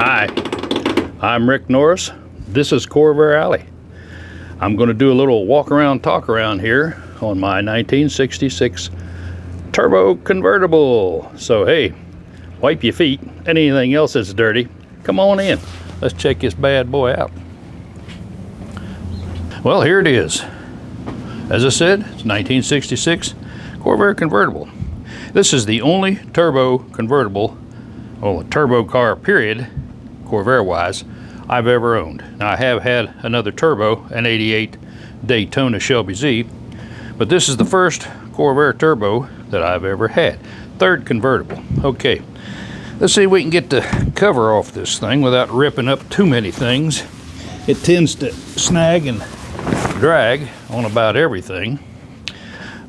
Hi, I'm Rick Norris. This is Corvair Alley. I'm going to do a little walk around, talk around here on my 1966 turbo convertible. So hey, wipe your feet, anything else that's dirty, come on in. Let's check this bad boy out. Well, here it is. As I said, it's 1966 Corvair convertible. This is the only turbo convertible, well, a turbo car period, Corvair wise, I've ever owned. Now I have had another turbo, an 88 Daytona Shelby Z, but this is the first Corvair turbo that I've ever had. Third convertible. Okay, let's see if we can get the cover off this thing without ripping up too many things. It tends to snag and drag on about everything,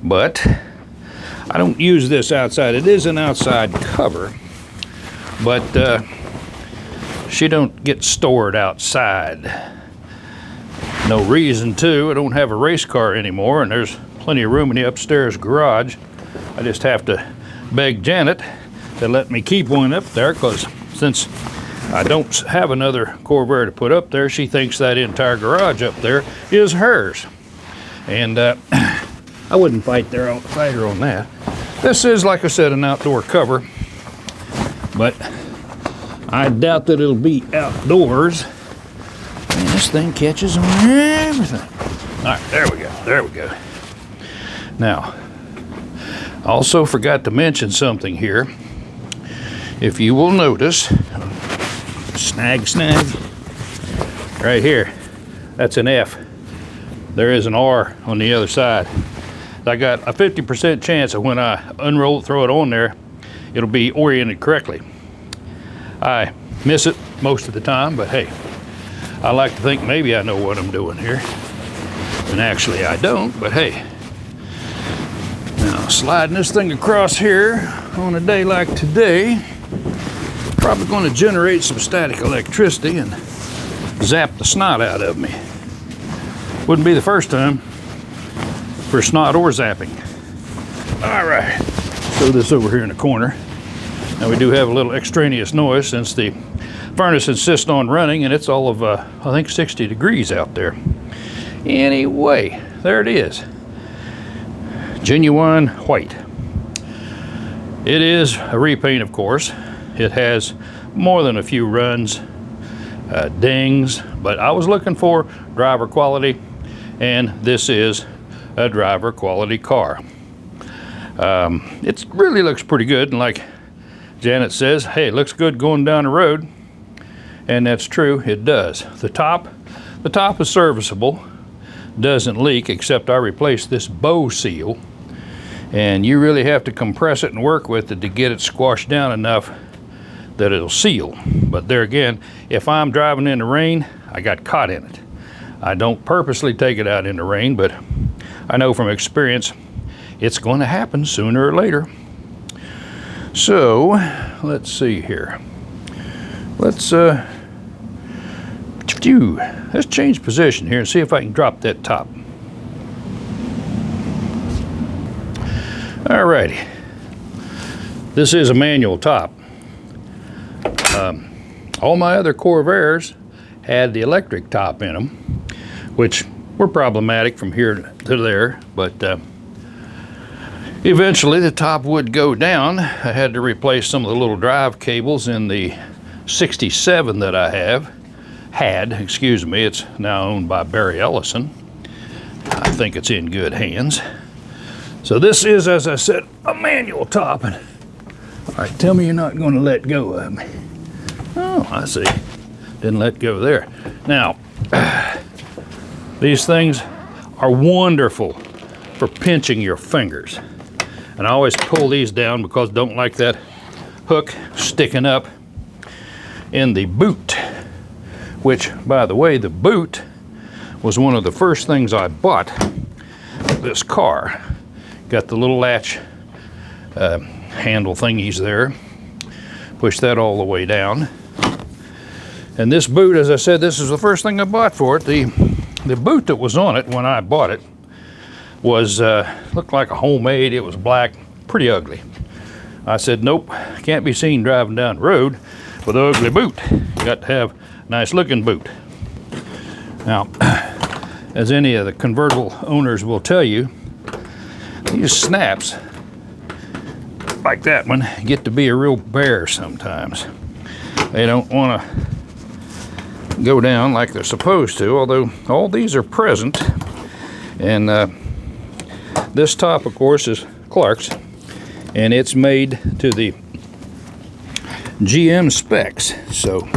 but I don't use this outside. It is an outside cover, but she don't get stored outside. No reason to. I don't have a race car anymore, and there's plenty of room in the upstairs garage. I just have to beg Janet to let me keep one up there, because since I don't have another Corvair to put up there, she thinks that entire garage up there is hers. And I wouldn't fight her on that. This is, like I said, an outdoor cover, but I doubt that it'll be outdoors. And this thing catches on everything. All right, there we go. Now, I also forgot to mention something here. If you will notice, snag, right here, that's an F. There is an R on the other side. I got a 50% chance of when I unroll it, throw it on there, it'll be oriented correctly. I miss it most of the time, but hey, I like to think maybe I know what I'm doing here. And actually I don't, but hey. Now sliding this thing across here on a day like today, probably going to generate some static electricity and zap the snot out of me. Wouldn't be the first time for snot or zapping. All right, throw this over here in the corner. Now we do have a little extraneous noise since the furnace insists on running, and it's all of, I think, 60 degrees out there. Anyway, there it is. Genuine white. It is a repaint, of course. It has more than a few runs, dings, but I was looking for driver quality, and this is a driver quality car. It really looks pretty good, and like Janet says, hey, it looks good going down the road, and that's true, it does. The top is serviceable, doesn't leak, except I replaced this bow seal, and you really have to compress it and work with it to get it squashed down enough that it'll seal. But there again, if I'm driving in the rain, I got caught in it. I don't purposely take it out in the rain, but I know from experience it's going to happen sooner or later. So let's see here. Let's change position here and see if I can drop that top. Alrighty, this is a manual top. All my other Corvairs had the electric top in them, which were problematic from here to there, but eventually the top would go down. I had to replace some of the little drive cables in the 67 that I had, it's now owned by Barry Ellison. I think it's in good hands. So this is, as I said, a manual top. All right, tell me you're not going to let go of me. Oh, I see. Didn't let go there. Now, these things are wonderful for pinching your fingers. And I always pull these down because I don't like that hook sticking up in the boot. Which, by the way, the boot was one of the first things I bought with this car. Got the little latch handle thingies there. Push that all the way down. And this boot, as I said, this is the first thing I bought for it. The boot that was on it when I bought it was looked like a homemade. It was black, pretty ugly. I said, nope, can't be seen driving down the road. with an ugly boot. You got to have a nice looking boot. Now, as any of the convertible owners will tell you, these snaps like that one get to be a real bear sometimes. They don't want to go down like they're supposed to, although all these are present. And this top, of course, is Clark's, and it's made to the GM specs, so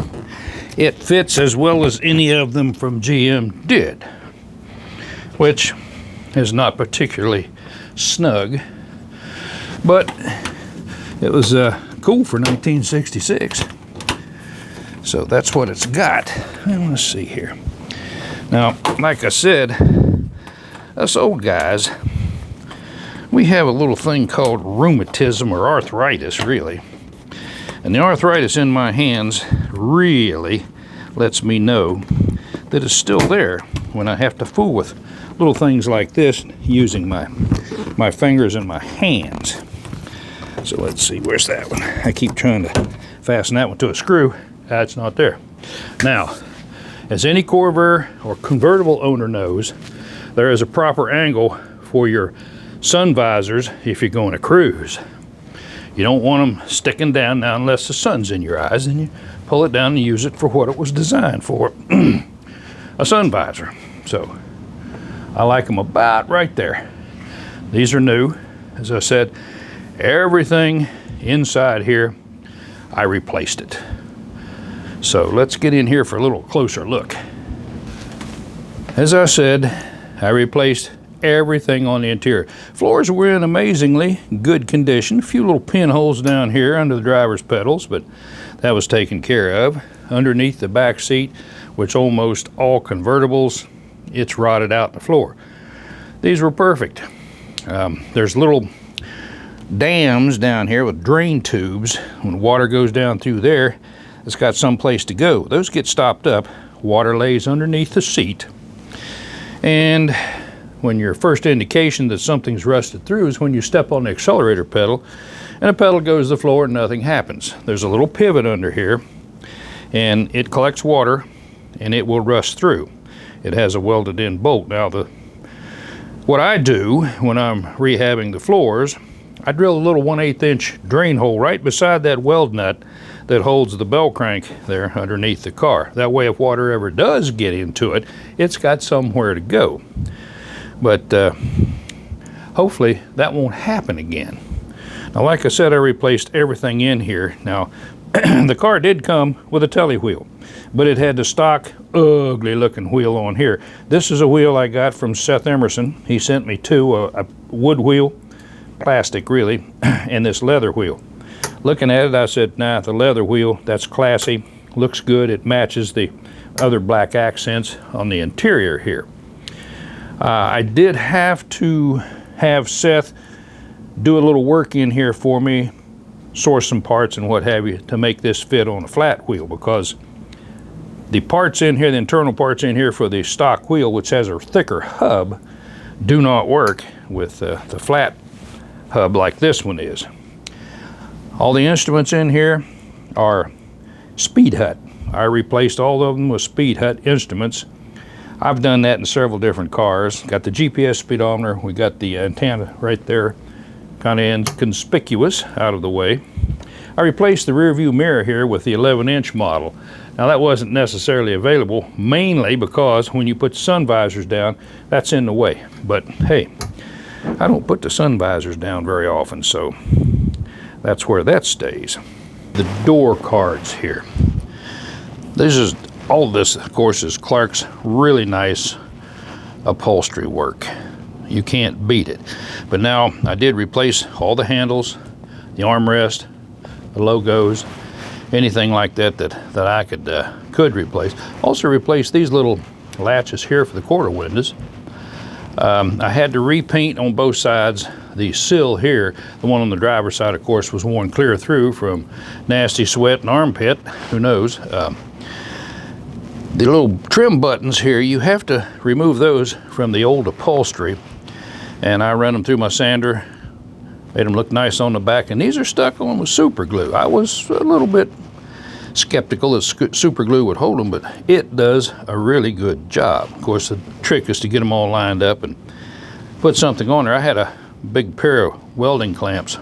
it fits as well as any of them from GM did, which is not particularly snug, but it was cool for 1966. So that's what it's got. And let's see here. Now, like I said, us old guys, we have a little thing called rheumatism or arthritis, really. And the arthritis in my hands really lets me know that it's still there when I have to fool with little things like this using my fingers and my hands. So let's see, where's that one? I keep trying to fasten that one to a screw. That's not there. Now, as any Corvair or convertible owner knows, there is a proper angle for your sun visors if you're going to cruise. You don't want them sticking down now unless the sun's in your eyes, and you pull it down and use it for what it was designed for, a sun visor. So I like them about right there. These are new. As I said, everything inside here, I replaced it. So let's get in here for a little closer look. As I said, I replaced everything on the interior. Floors were in amazingly good condition. A few little pinholes down here under the driver's pedals, but that was taken care of. Underneath the back seat, which almost all convertibles, it's rotted out the floor. These were perfect. There's little dams down here with drain tubes. When water goes down through there, it's got some place to go. Those get stopped up. Water lays underneath the seat. And when your first indication that something's rusted through is when you step on the accelerator pedal and the pedal goes to the floor and nothing happens. There's a little pivot under here and it collects water and it will rust through. It has a welded in bolt. Now what I do when I'm rehabbing the floors, I drill a little 1/8 inch drain hole right beside that weld nut that holds the bell crank there underneath the car. That way if water ever does get into it, it's got somewhere to go. But hopefully that won't happen again. Now, like I said, I replaced everything in here. Now, the car did come with a telly wheel, but it had the stock ugly looking wheel on here. This is a wheel I got from Seth Emerson. He sent me two, a wood wheel, plastic really, and this leather wheel. Looking at it, I said, nah, the leather wheel, that's classy, looks good. It matches the other black accents on the interior here. I did have to have Seth do a little work in here for me, source some parts and what have you to make this fit on a flat wheel, because the parts in here, the internal parts in here for the stock wheel, which has a thicker hub, do not work with the flat hub like this one is. All the instruments in here are Speed Hut. I replaced all of them with Speed Hut instruments. I've done that in several different cars. Got the GPS speedometer, we got the antenna right there, kind of inconspicuous, out of the way. I replaced the rear view mirror here with the 11-inch model. Now that wasn't necessarily available, mainly because when you put the sun visors down, that's in the way. But hey, I don't put the sun visors down very often, so that's where that stays. The door cards here. All this, of course, is Clark's really nice upholstery work. You can't beat it. But now I did replace all the handles, the armrest, the logos, anything like that I could replace. Also replace these little latches here for the quarter windows. I had to repaint on both sides. The sill here, the one on the driver's side, of course, was worn clear through from nasty sweat and armpit. Who knows? The little trim buttons here, you have to remove those from the old upholstery, and I ran them through my sander, made them look nice on the back, and these are stuck on with super glue. I was a little bit skeptical that super glue would hold them, but it does a really good job. Of course, the trick is to get them all lined up and put something on there. I had a big pair of welding clamps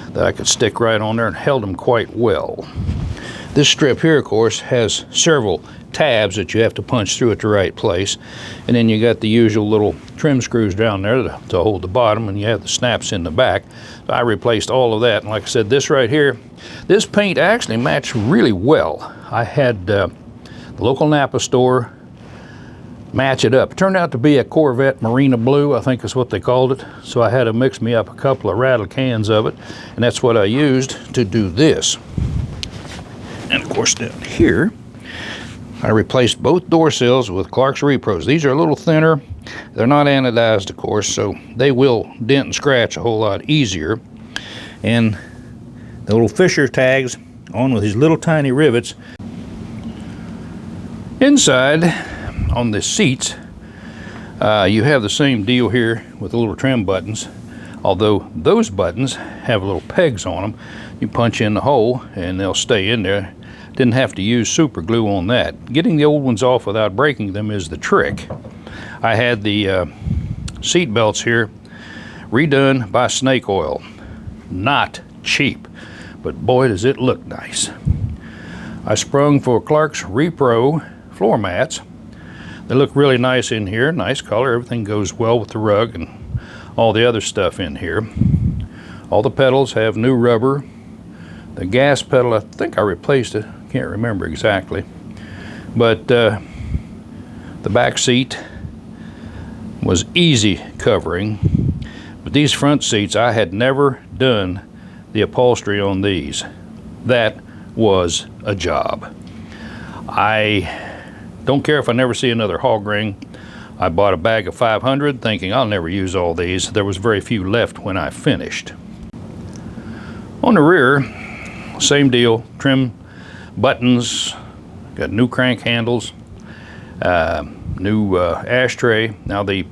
that I could stick right on there and held them quite well. This strip here, of course, has several tabs that you have to punch through at the right place, and then you got the usual little trim screws down there to hold the bottom, and you have the snaps in the back. So I replaced all of that, and like I said, this right here, this paint actually matched really well. I had the local Napa store match it up. It turned out to be a Corvette Marina Blue, I think is what they called it. So I had to mix me up a couple of rattle cans of it, and that's what I used to do this. And of course down here, I replaced both door sills with Clark's Repros. These are a little thinner. They're not anodized, of course, so they will dent and scratch a whole lot easier. And the little Fisher tags on with these little tiny rivets. Inside, on the seats, you have the same deal here with the little trim buttons, although those buttons have little pegs on them. You punch in the hole and they'll stay in there. Didn't have to use super glue on that. Getting the old ones off without breaking them is the trick. I had the seat belts here redone by Snake Oil. Not cheap, but boy does it look nice. I sprung for Clark's Repro floor mats. They look really nice in here, nice color. Everything goes well with the rug and all the other stuff in here. All the pedals have new rubber. The gas pedal, I think I replaced it. Can't remember exactly. But the back seat was easy covering. But these front seats, I had never done the upholstery on these. That was a job. I don't care if I never see another hog ring. I bought a bag of 500 thinking I'll never use all these. There was very few left when I finished. On the rear, same deal, trim buttons, got new crank handles, new ashtray. Now the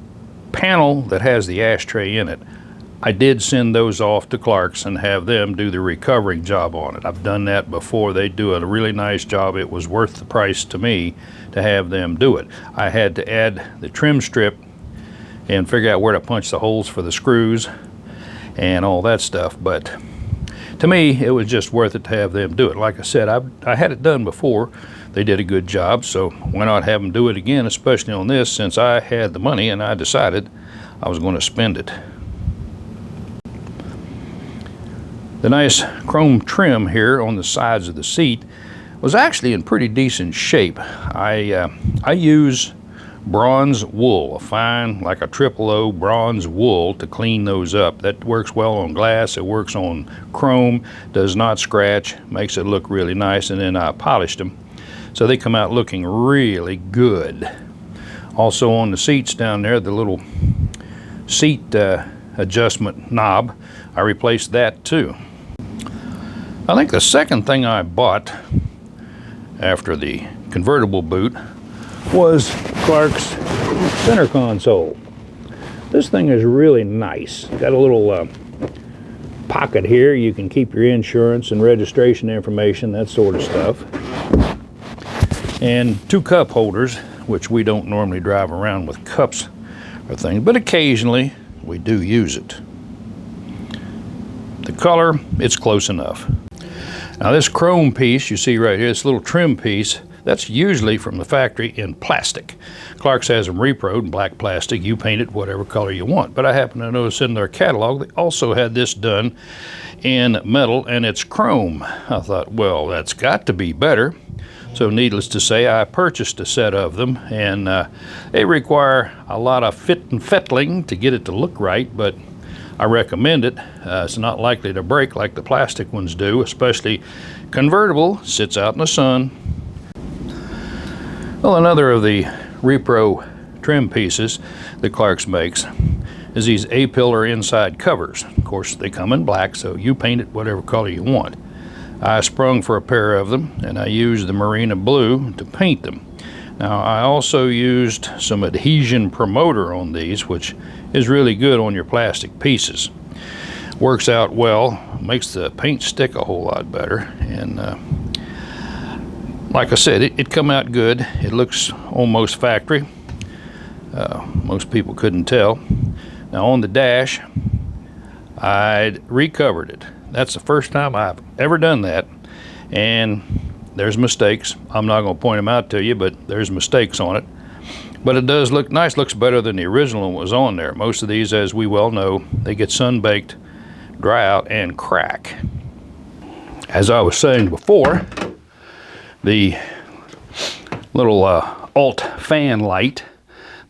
panel that has the ashtray in it, I did send those off to Clark's and have them do the recovering job on it. I've done that before. They do a really nice job. It was worth the price to me to have them do it. I had to add the trim strip and figure out where to punch the holes for the screws and all that stuff, but to me it was just worth it to have them do it. Like I said, I had it done before. They did a good job, so why not have them do it again, especially on this, since I had the money and I decided I was going to spend it. The nice chrome trim here on the sides of the seat was actually in pretty decent shape. I use bronze wool, a fine, like a 000 bronze wool, to clean those up. That works well on glass, it works on chrome, does not scratch, makes it look really nice, and then I polished them. So they come out looking really good. Also on the seats down there, the little seat adjustment knob, I replaced that too. I think the second thing I bought after the convertible boot was Clark's center console. This thing is really nice. Got a little pocket here. You can keep your insurance and registration information, that sort of stuff. And two cup holders, which we don't normally drive around with cups or things, but occasionally we do use it. The color, it's close enough. Now this chrome piece you see right here, this little trim piece, that's usually from the factory in plastic. Clark's has them reproed in black plastic. You paint it whatever color you want. But I happen to notice in their catalog they also had this done in metal and it's chrome. I thought, well, that's got to be better. So needless to say, I purchased a set of them, and they require a lot of fit and fettling to get it to look right, but I recommend it. It's not likely to break like the plastic ones do, especially convertible, sits out in the sun. Well, another of the repro trim pieces that Clark's makes is these A-pillar inside covers. Of course, they come in black, so you paint it whatever color you want. I sprung for a pair of them, and I used the Marina Blue to paint them. Now, I also used some adhesion promoter on these, which is really good on your plastic pieces. Works out well, makes the paint stick a whole lot better, and Like I said, it come out good. It looks almost factory. Most people couldn't tell. Now on the dash, I recovered it. That's the first time I've ever done that, and there's mistakes. I'm not going to point them out to you, but there's mistakes on it. But it does look nice. Looks better than the original one was on there. Most of these, as we well know, they get sun-baked, dry out, and crack. As I was saying before, the little alt fan light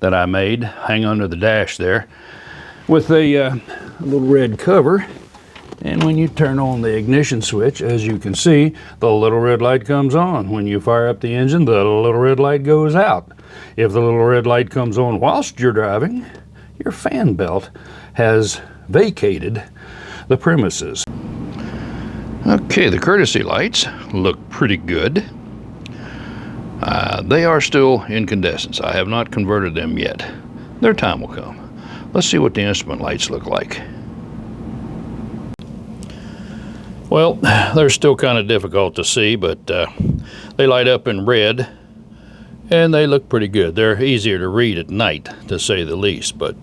that I made hang under the dash there with a little red cover, and when you turn on the ignition switch, as you can see, the little red light comes on. When you fire up the engine, the little red light goes out. If the little red light comes on whilst you're driving, your fan belt has vacated the premises. Okay, the courtesy lights look pretty good. They are still incandescents. I have not converted them yet. Their time will come. Let's see what the instrument lights look like. Well, they're still kind of difficult to see, but they light up in red, and they look pretty good. They're easier to read at night, to say the least, but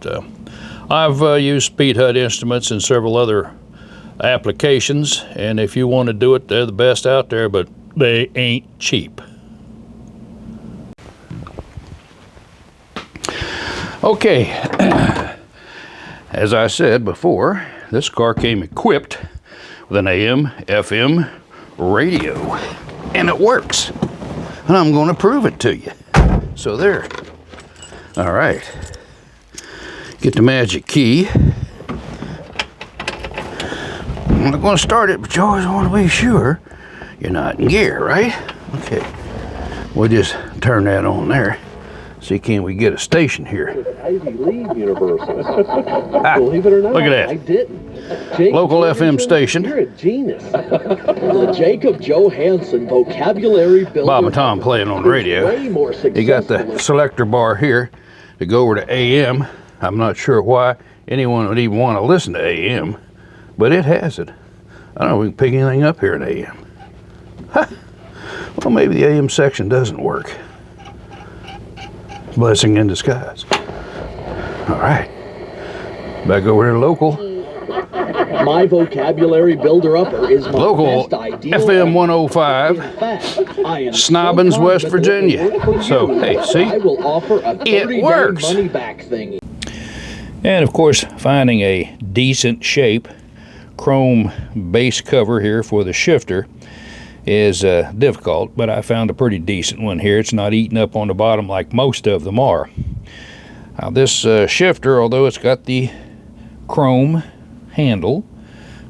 I've used Speed HUD instruments in several other applications, and if you want to do it, they're the best out there, but they ain't cheap. Okay, as I said before, this car came equipped with an AM, FM radio, and it works. And I'm going to prove it to you. So there. All right. Get the magic key. I'm not going to start it, but you always want to be sure you're not in gear, right? Okay. We'll just turn that on there. See, can we get a station here? With Ivy League University. Believe it or not, look at that. I didn't. Jake Local Jorgensen, FM station. You're a genius. The Jacob Johansson vocabulary builder. Bob and Tom playing on the radio. Way more You got the selector bar here to go over to AM. I'm not sure why anyone would even want to listen to AM, but it has it. I don't know if we can pick anything up here in AM. Huh. Well, maybe the AM section doesn't work. Blessing in disguise. All right. Back over to local. My vocabulary builder upper is my Local best ideal. FM 105, In fact, I am Snobbins, so West confident it will Virginia. work for So, you. hey, see? I will offer a 30-day works. money back thingy. And of course, finding a decent shape chrome base cover here for the shifter is difficult, but I found a pretty decent one here. It's not eating up on the bottom like most of them are. Now this shifter, although it's got the chrome handle,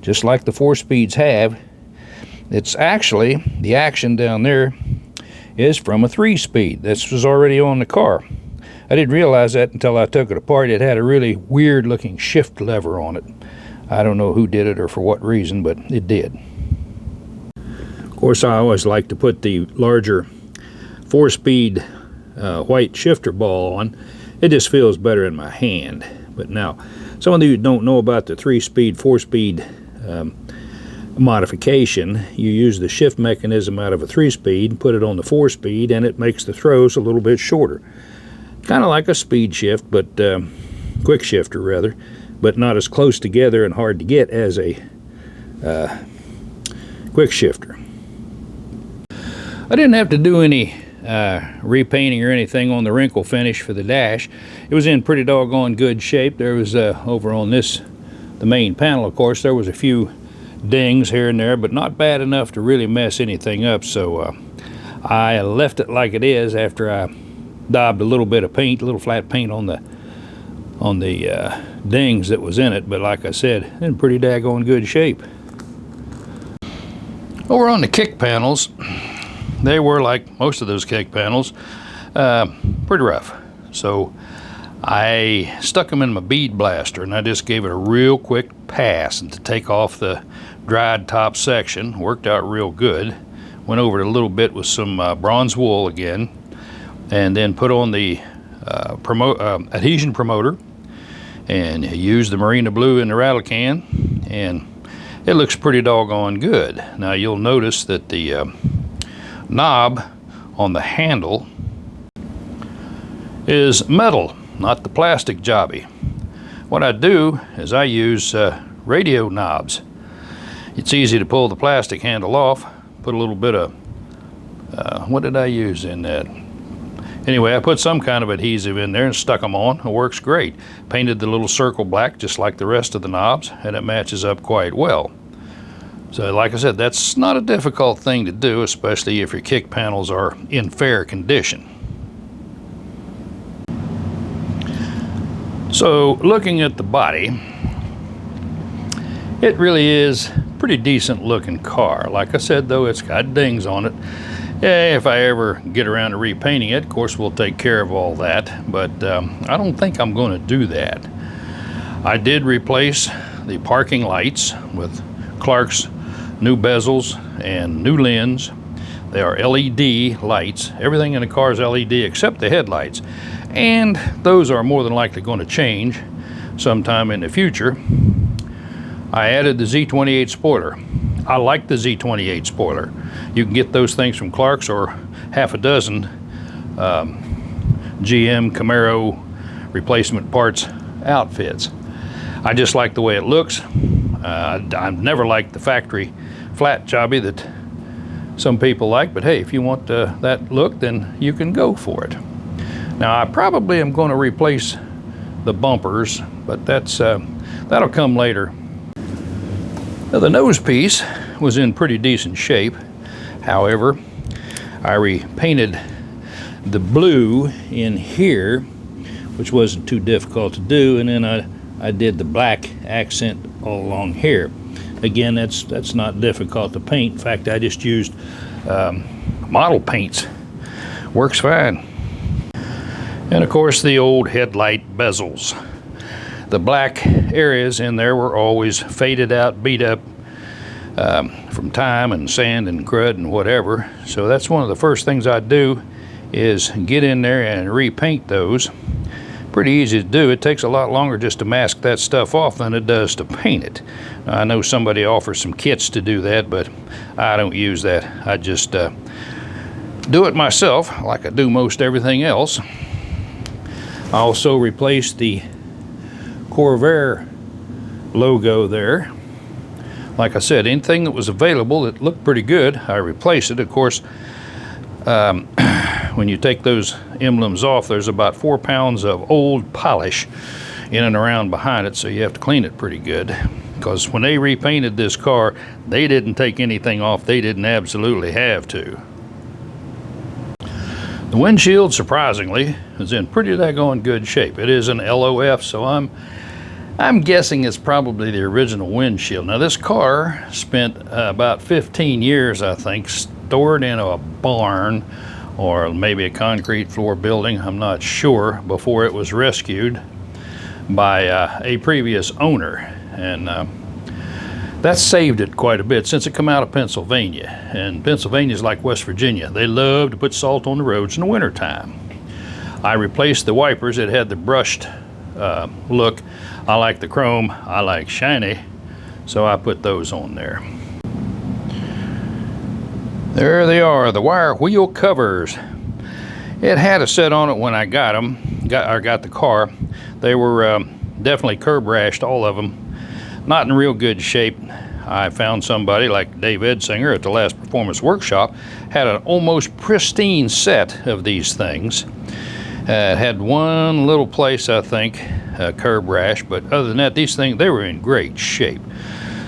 just like the 4-speeds have, it's actually, the action down there is from a 3-speed. This was already on the car. I didn't realize that until I took it apart. It had a really weird looking shift lever on it. I don't know who did it or for what reason, but it did. Of course, I always like to put the larger 4-speed white shifter ball on. It just feels better in my hand. But now, some of you don't know about the 3-speed, 4-speed modification. You use the shift mechanism out of a 3-speed, put it on the 4-speed, and it makes the throws a little bit shorter. Kind of like a speed shift, but quick shifter rather, but not as close together and hard to get as a quick shifter. I didn't have to do any repainting or anything on the wrinkle finish for the dash. It was in pretty doggone good shape. There was over on this, the main panel, of course, there was a few dings here and there, but not bad enough to really mess anything up. So I left it like it is after I daubed a little bit of paint, a little flat paint on the dings that was in it. But like I said, in pretty daggone good shape. Over on the kick panels, they were like most of those kick panels, pretty rough. So I stuck them in my bead blaster and I just gave it a real quick pass and to take off the dried top section. Worked out real good. Went over it a little bit with some bronze wool again, and then put on the adhesion promoter and used the Marina Blue in the rattle can, and it looks pretty doggone good. Now you'll notice that the knob on the handle is metal, not the plastic jobby. What I do is I use radio knobs. It's easy to pull the plastic handle off, put a little bit of, what did I use in that? Anyway, I put some kind of adhesive in there and stuck them on. It works great. Painted the little circle black just like the rest of the knobs, and it matches up quite well. So like I said, that's not a difficult thing to do, especially if your kick panels are in fair condition. So looking at the body, it really is a pretty decent looking car. Like I said, though, it's got dings on it. Yeah, if I ever get around to repainting it, of course, we'll take care of all that, but I don't think I'm going to do that. I did replace the parking lights with Clark's new bezels and new lens. They are LED lights. Everything in the car is LED except the headlights, and those are more than likely going to change sometime in the future. I added the Z28 spoiler. I like the Z28 spoiler. You can get those things from Clark's or half a dozen GM Camaro replacement parts outfits. I just like the way it looks. I've never liked the factory flat jobby that some people like, but hey, if you want that look, then you can go for it. Now, I probably am going to replace the bumpers, but that'll come later. Now, the nose piece was in pretty decent shape. However, I repainted the blue in here, which wasn't too difficult to do, and then I did the black accent all along here. Again, that's not difficult to paint. In fact, I just used model paints. Works fine. And of course, the old headlight bezels. The black areas in there were always faded out, beat up from time and sand and crud and whatever. So that's one of the first things I do is get in there and repaint those. Pretty easy to do. It takes a lot longer just to mask that stuff off than it does to paint it. Now, I know somebody offers some kits to do that, but I don't use that. I just do it myself like I do most everything else. I also replaced the Corvair logo there. Like I said, anything that was available that looked pretty good, I replaced it. Of course, when you take those emblems off, there's about 4 pounds of old polish in and around behind it, so you have to clean it pretty good. Because when they repainted this car, they didn't take anything off. They didn't absolutely have to. The windshield, surprisingly, is in pretty daggone good shape. It is an LOF, so I'm guessing it's probably the original windshield. Now, this car spent about 15 years, I think, stored in a barn or maybe a concrete floor building, I'm not sure, before it was rescued by a previous owner. And that saved it quite a bit since it come out of Pennsylvania. And Pennsylvania's like West Virginia. They love to put salt on the roads in the wintertime. I replaced the wipers. It had the brushed look. I like the chrome. I like shiny. So I put those on there. There they are, the wire wheel covers. It had a set on it when I got the car. They were definitely curb rashed, all of them. Not in real good shape. I found somebody like Dave Edsinger at the Last Performance Workshop had an almost pristine set of these things. It had one little place, I think, curb rash, but other than that, these things, they were in great shape.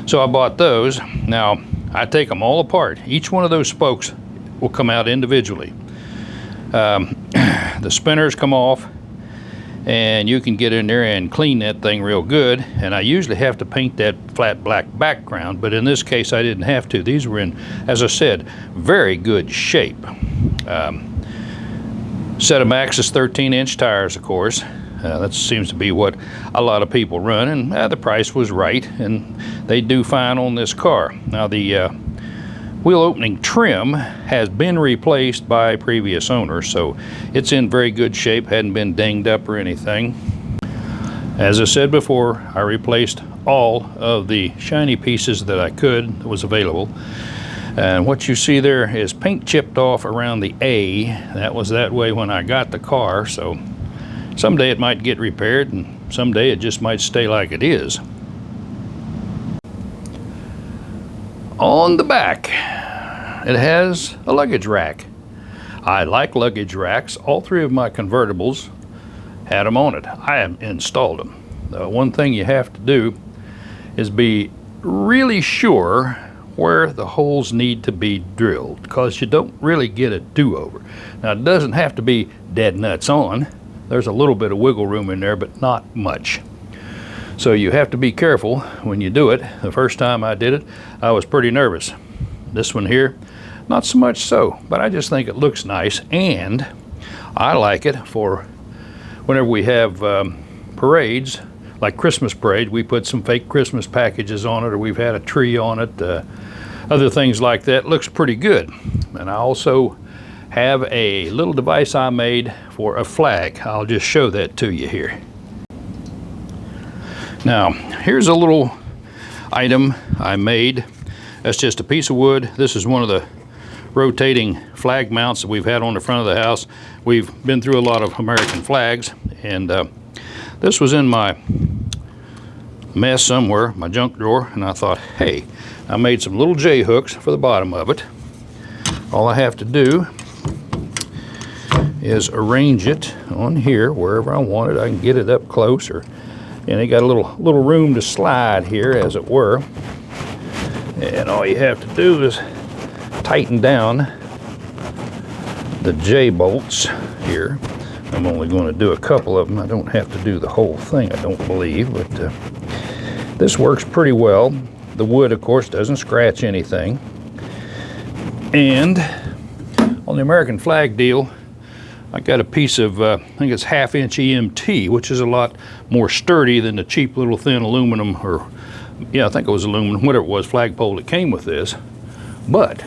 So I bought those. Now, I take them all apart. Each one of those spokes will come out individually. The spinners come off, and you can get in there and clean that thing real good. And I usually have to paint that flat black background, but in this case I didn't have to. These were in, as I said, very good shape. Set of Maxxis 13-inch tires, of course. That seems to be what a lot of people run, and the price was right, and they do fine on this car. Now, the wheel opening trim has been replaced by previous owners, so it's in very good shape, hadn't been dinged up or anything. As I said before, I replaced all of the shiny pieces that I could, that was available. And what you see there is paint chipped off around the A. That was that way when I got the car, so someday it might get repaired and someday it just might stay like it is. On the back, it has a luggage rack. I like luggage racks. All three of my convertibles had them on it. I have installed them. The one thing you have to do is be really sure where the holes need to be drilled, because you don't really get a do-over. Now, it doesn't have to be dead nuts on. There's a little bit of wiggle room in there, but not much. So you have to be careful when you do it. The first time I did it, I was pretty nervous. This one here, not so much so, but I just think it looks nice, and I like it for whenever we have parades, like Christmas parade. We put some fake Christmas packages on it, or we've had a tree on it, other things like that. Looks pretty good. And I also have a little device I made for a flag. I'll just show that to you here. Now, here's a little item I made. That's just a piece of wood. This is one of the rotating flag mounts that we've had on the front of the house. We've been through a lot of American flags, and this was in my mess somewhere, my junk drawer, and I thought, hey, I made some little J hooks for the bottom of it. All I have to do is arrange it on here wherever I want it. I can get it up closer, and it got a little room to slide here, as it were. And all you have to do is tighten down the J bolts here. I'm only going to do a couple of them. I don't have to do the whole thing, I don't believe, but this works pretty well. The wood, of course, doesn't scratch anything. And on the American flag deal, I got a piece of, I think it's 1/2 inch EMT, which is a lot more sturdy than the cheap little thin aluminum, or yeah, I think it was aluminum, whatever it was, flagpole that came with this. But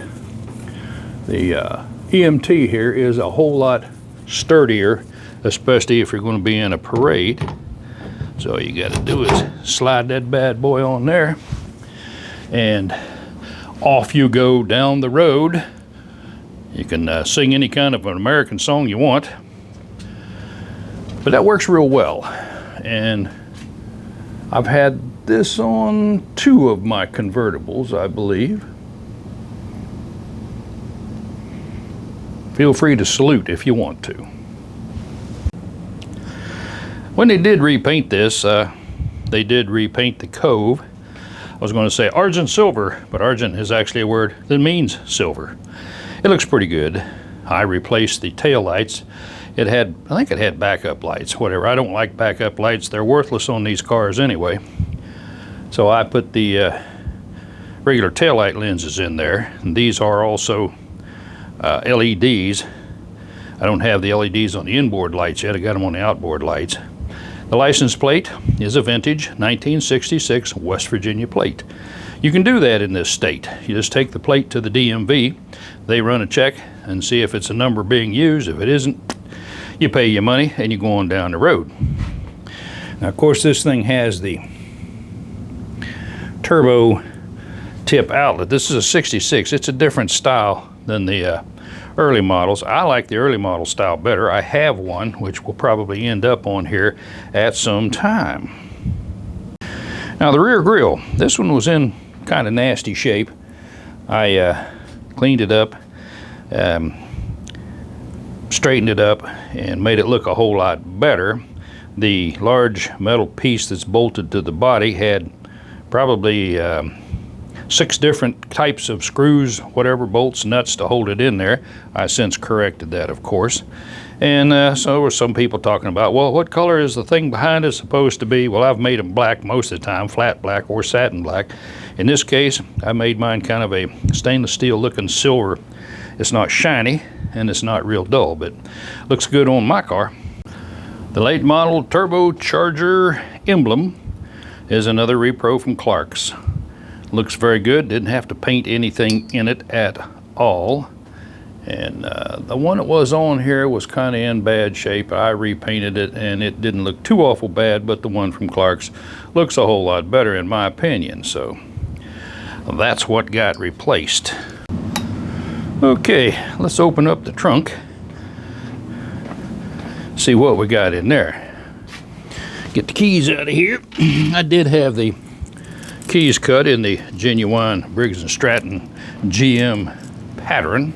the EMT here is a whole lot sturdier, especially if you're going to be in a parade. So all you got to do is slide that bad boy on there, and off you go down the road. You can sing any kind of an American song you want, but that works real well. And I've had this on 2 of my convertibles, I believe. Feel free to salute if you want to. When they did repaint this, they did repaint the cove. I was going to say argent silver, but argent is actually a word that means silver. It looks pretty good. I replaced the tail lights. It had, I think it had backup lights, whatever. I don't like backup lights. They're worthless on these cars anyway. So I put the regular taillight lenses in there. And these are also LEDs. I don't have the LEDs on the inboard lights yet. I got them on the outboard lights. The license plate is a vintage 1966 West Virginia plate. You can do that in this state. You just take the plate to the DMV. They run a check and see if it's a number being used. If it isn't, you pay your money and you go on down the road. Now, of course, this thing has the turbo tip outlet. This is a 66. It's a different style than the early models. I like the early model style better. I have one, which will probably end up on here at some time. Now, the rear grille. This one was in kind of nasty shape. I cleaned it up, straightened it up, and made it look a whole lot better. The large metal piece that's bolted to the body had probably 6 different types of screws, whatever, bolts, nuts to hold it in there. I since corrected that, of course. And so there were some people talking about, well, what color is the thing behind it supposed to be? Well, I've made them black most of the time, flat black or satin black. In this case, I made mine kind of a stainless steel looking silver. It's not shiny and it's not real dull, but looks good on my car. The late model turbocharger emblem is another repro from Clark's. Looks very good. Didn't have to paint anything in it at all. And the one that was on here was kind of in bad shape. I repainted it and it didn't look too awful bad, but the one from Clark's looks a whole lot better in my opinion. So that's what got replaced. Okay, let's open up the trunk. See what we got in there. Get the keys out of here. I did have the keys cut in the genuine Briggs & Stratton GM pattern.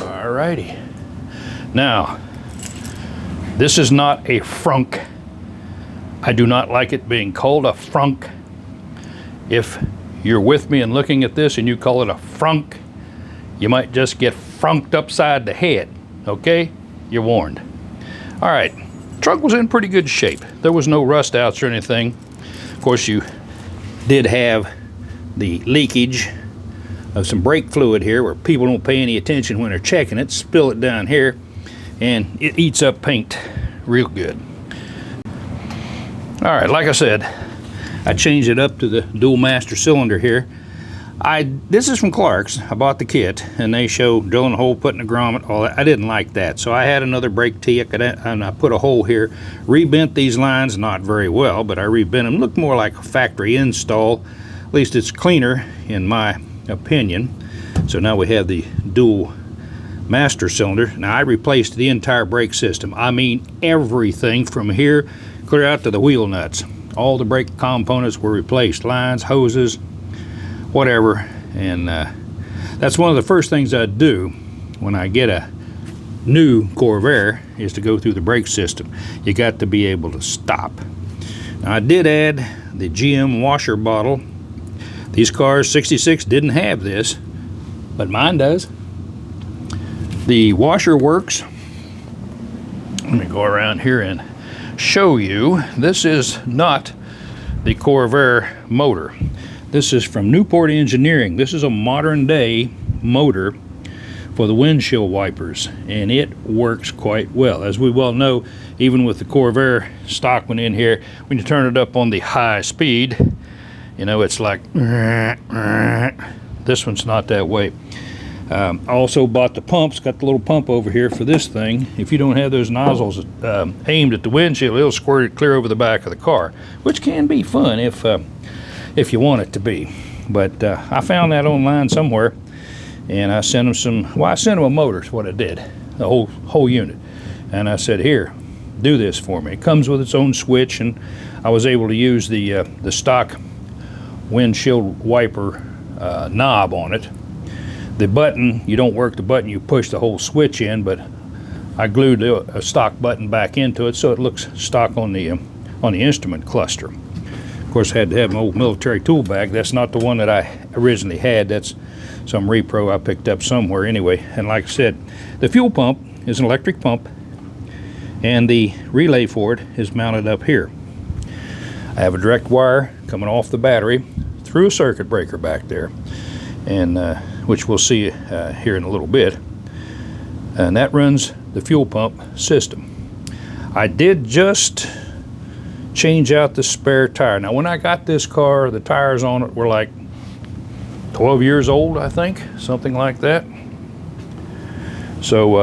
Alrighty. Now, this is not a frunk. I do not like it being called a frunk. If you're with me and looking at this and you call it a frunk, you might just get frunked upside the head, okay? You're warned. All right, trunk was in pretty good shape. There was no rust outs or anything. Of course, you did have the leakage of some brake fluid here where people don't pay any attention when they're checking it. Spill it down here and it eats up paint real good. All right, like I said, I changed it up to the dual master cylinder here. This is from Clark's. I bought the kit and they show drilling a hole, putting a grommet, all that. I didn't like that, so I had another brake tee and I put a hole here, rebent these lines, not very well, but I rebent them. Looked more like a factory install. At least it's cleaner in my opinion. So now we have the dual master cylinder. Now I replaced the entire brake system. I mean everything from here clear out to the wheel nuts. All the brake components were replaced, lines, hoses, whatever. And that's one of the first things I do when I get a new Corvair is to go through the brake system. You got to be able to stop. Now, I did add the GM washer bottle. These cars, 66, didn't have this, but mine does. The washer works. Let me go around here and show you. This is not the Corvair motor. This is from Newport Engineering. This is a modern day motor for the windshield wipers, and it works quite well. As we well know, even with the Corvair stock one in here, when you turn it up on the high speed, you know, it's like this one's not that way. I also bought the pumps, got the little pump over here for this thing. If you don't have those nozzles aimed at the windshield, it'll squirt it clear over the back of the car, which can be fun if you want it to be. But I found that online somewhere, and I sent them I sent them a motor is what I did, the whole unit. And I said, here, do this for me. It comes with its own switch, and I was able to use the stock windshield wiper knob on it. The button, you don't work the button, you push the whole switch in, but I glued a stock button back into it so it looks stock on the instrument cluster. Of course, I had to have an old military tool bag. That's not the one that I originally had. That's some repro I picked up somewhere anyway. And like I said, the fuel pump is an electric pump, and the relay for it is mounted up here. I have a direct wire coming off the battery through a circuit breaker back there, and which we'll see here in a little bit. And that runs the fuel pump system. I did just change out the spare tire. Now, when I got this car, the tires on it were like 12 years old, I think, something like that. So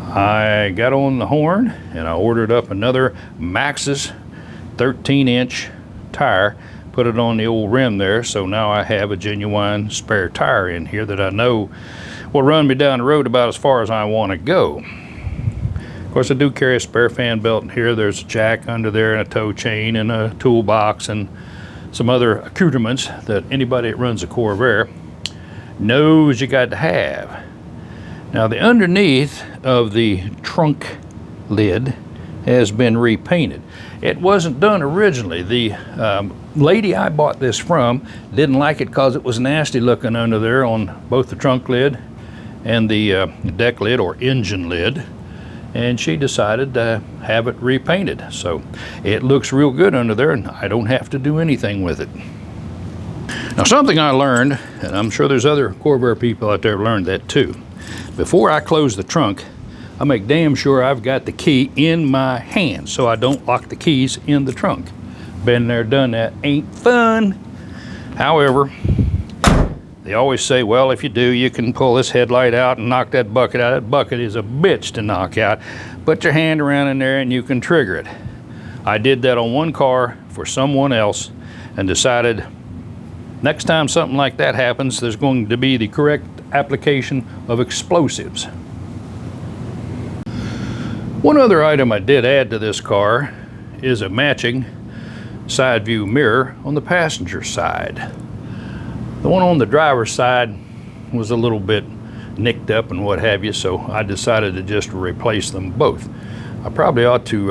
I got on the horn and I ordered up another Maxxis 13-inch tire, put it on the old rim there, so now I have a genuine spare tire in here that I know will run me down the road about as far as I want to go. Of course, I do carry a spare fan belt in here. There's a jack under there and a tow chain and a toolbox and some other accoutrements that anybody that runs a Corvair knows you got to have. Now, the underneath of the trunk lid has been repainted. It wasn't done originally. The lady I bought this from didn't like it because it was nasty looking under there on both the trunk lid and the deck lid or engine lid, and she decided to have it repainted. So it looks real good under there, and I don't have to do anything with it. Now, something I learned, and I'm sure there's other Corvair people out there who learned that too. Before I close the trunk, I make damn sure I've got the key in my hand so I don't lock the keys in the trunk. Been there, done that, ain't fun. However, they always say, well, if you do, you can pull this headlight out and knock that bucket out. That bucket is a bitch to knock out. Put your hand around in there and you can trigger it. I did that on one car for someone else and decided next time something like that happens, there's going to be the correct application of explosives. One other item I did add to this car is a matching side view mirror on the passenger side. The one on the driver's side was a little bit nicked up and what have you, so I decided to just replace them both. I probably ought to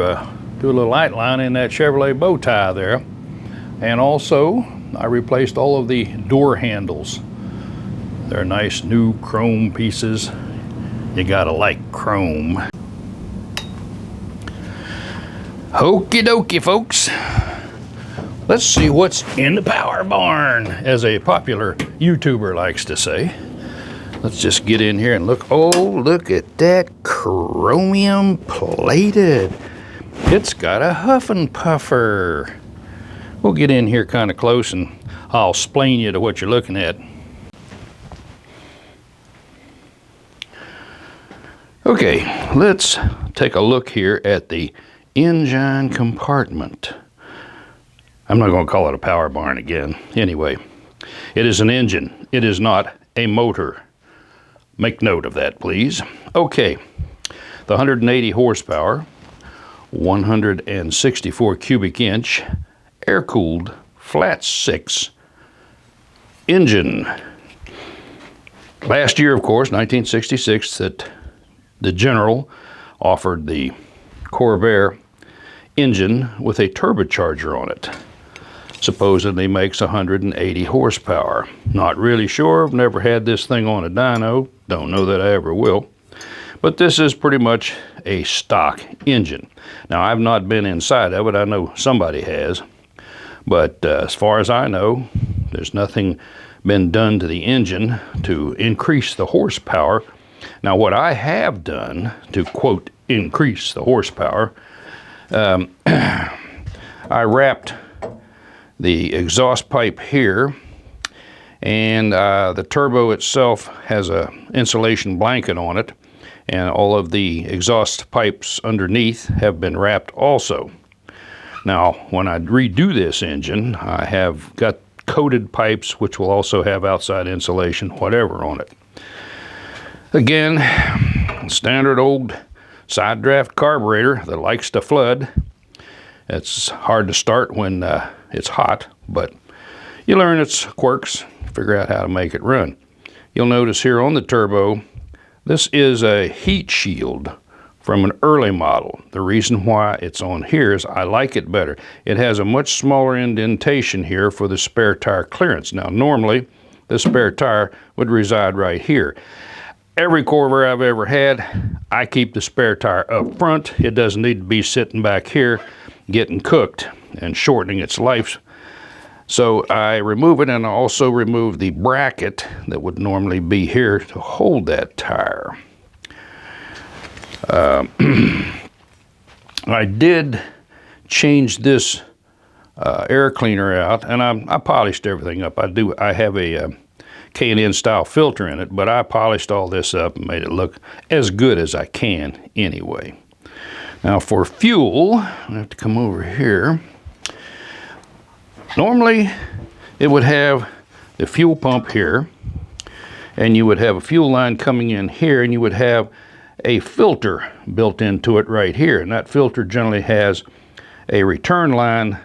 do a little outline in that Chevrolet bow tie there. And also, I replaced all of the door handles. They're nice new chrome pieces. You gotta like chrome. Okie dokie, folks. Let's see what's in the power barn, as a popular YouTuber likes to say. Let's just get in here and look. Oh, look at that chromium plated. It's got a huff and puffer. We'll get in here kind of close and I'll explain you to what you're looking at. Okay, let's take a look here at the engine compartment. I'm not going to call it a power barn again. Anyway, it is an engine. It is not a motor. Make note of that, please. Okay, the 180 horsepower, 164 cubic inch, air-cooled, flat six engine. Last year, of course, 1966, that the General offered the Corvair engine with a turbocharger on it. Supposedly makes 180 horsepower. Not really sure, I've never had this thing on a dyno, don't know that I ever will. But this is pretty much a stock engine. Now, I've not been inside of it, I know somebody has, but as far as I know, there's nothing been done to the engine to increase the horsepower. Now, what I have done to, quote, increase the horsepower, I wrapped the exhaust pipe here, and the turbo itself has a insulation blanket on it, and all of the exhaust pipes underneath have been wrapped also. Now, when I redo this engine, I have got coated pipes which will also have outside insulation, whatever, on it. Again, standard old side draft carburetor that likes to flood. It's hard to start when it's hot, but you learn its quirks, figure out how to make it run. You'll notice here on the turbo, this is a heat shield from an early model. The reason why it's on here is I like it better. It has a much smaller indentation here for the spare tire clearance. Now, normally, the spare tire would reside right here. Every Corvair I've ever had, I keep the spare tire up front. It doesn't need to be sitting back here getting cooked and shortening its life. So I remove it, and I also remove the bracket that would normally be here to hold that tire. I did change this air cleaner out, and I polished everything up. I have a K&N style filter in it, but I polished all this up and made it look as good as I can anyway. Now, for fuel, I have to come over here. Normally, it would have the fuel pump here, and you would have a fuel line coming in here, and you would have a filter built into it right here. And that filter generally has a return line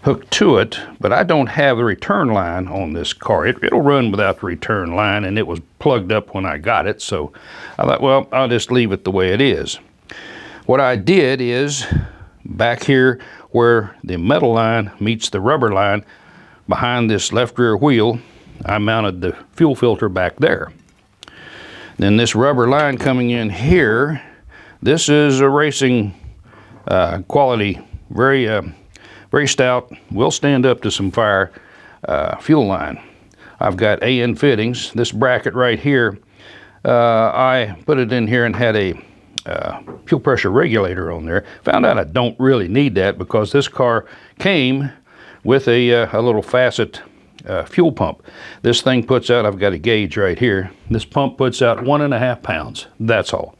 hooked to it, but I don't have a return line on this car. It'll run without the return line, and it was plugged up when I got it, so I thought, well, I'll just leave it the way it is. What I did is, back here where the metal line meets the rubber line, behind this left rear wheel, I mounted the fuel filter back there. Then this rubber line coming in here, this is a racing quality, very stout, will stand up to some fire fuel line. I've got AN fittings. This bracket right here, I put it in here and had a fuel pressure regulator on there. Found out I don't really need that because this car came with a little facet fuel pump. This thing puts out, I've got a gauge right here, this pump puts out 1.5 pounds. That's all.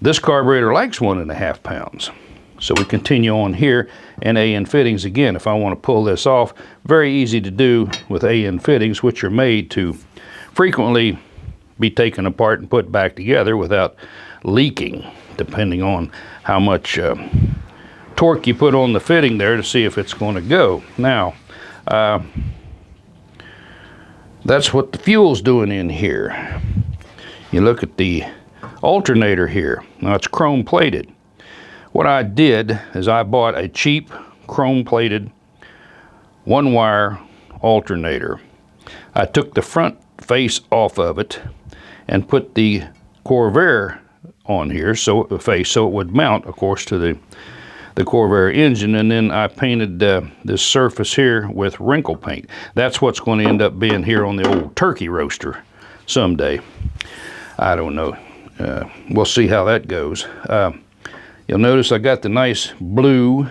This carburetor likes 1.5 pounds. So we continue on here, and A-end fittings again. If I want to pull this off, very easy to do with A-end fittings, which are made to frequently be taken apart and put back together without leaking, depending on how much torque you put on the fitting there to see if it's going to go. Now, that's what the fuel's doing in here. You look at the alternator here. Now it's chrome plated. What I did is I bought a cheap chrome plated 1-wire alternator. I took the front face off of it and put the Corvair on here, so it would mount, of course, to the Corvair engine, and then I painted this surface here with wrinkle paint. That's what's going to end up being here on the old turkey roaster someday. I don't know. We'll see how that goes. You'll notice I got the nice blue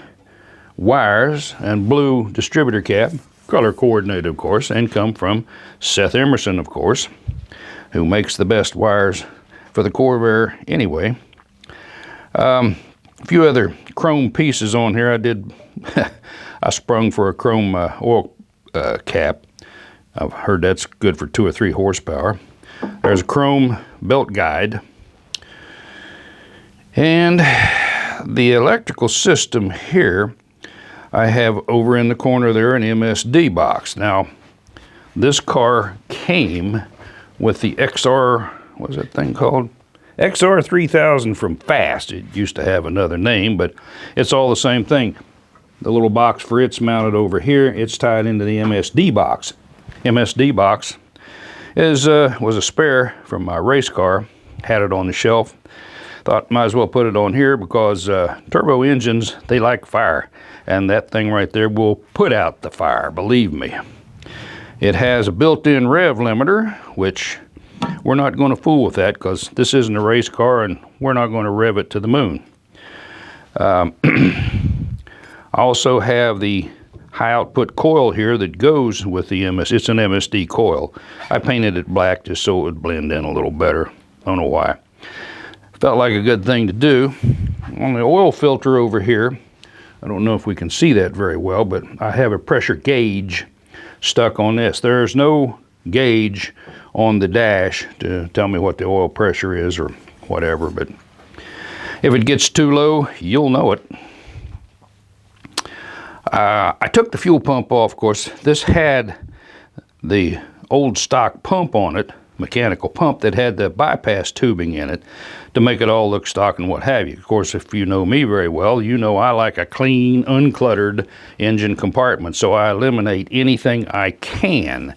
wires and blue distributor cap, color coordinated, of course, and come from Seth Emerson, of course, who makes the best wires for the Corvair anyway. A few other chrome pieces on here. I sprung for a chrome oil cap. I've heard that's good for 2 or 3 horsepower. There's a chrome belt guide. And the electrical system here, I have over in the corner there an MSD box. Now, this car came with the XR, what's that thing called? XR 3000 from Fast. It used to have another name, but it's all the same thing. The little box for it's mounted over here. It's tied into the MSD box. MSD box was a spare from my race car. Had it on the shelf. Thought might as well put it on here because turbo engines, they like fire. And that thing right there will put out the fire, believe me. It has a built-in rev limiter, which we're not going to fool with that because this isn't a race car and we're not going to rev it to the moon. I also have the high output coil here that goes with the it's an MSD coil. I painted it black just so it would blend in a little better. I don't know why. Felt like a good thing to do. On the oil filter over here, I don't know if we can see that very well, but I have a pressure gauge stuck on this. There's no gauge on the dash to tell me what the oil pressure is or whatever, but if it gets too low, you'll know it. I took the fuel pump off, of course. This had the old stock pump on it, mechanical pump that had the bypass tubing in it to make it all look stock and what have you. Of course, if you know me very well, you know I like a clean, uncluttered engine compartment, so I eliminate anything I can.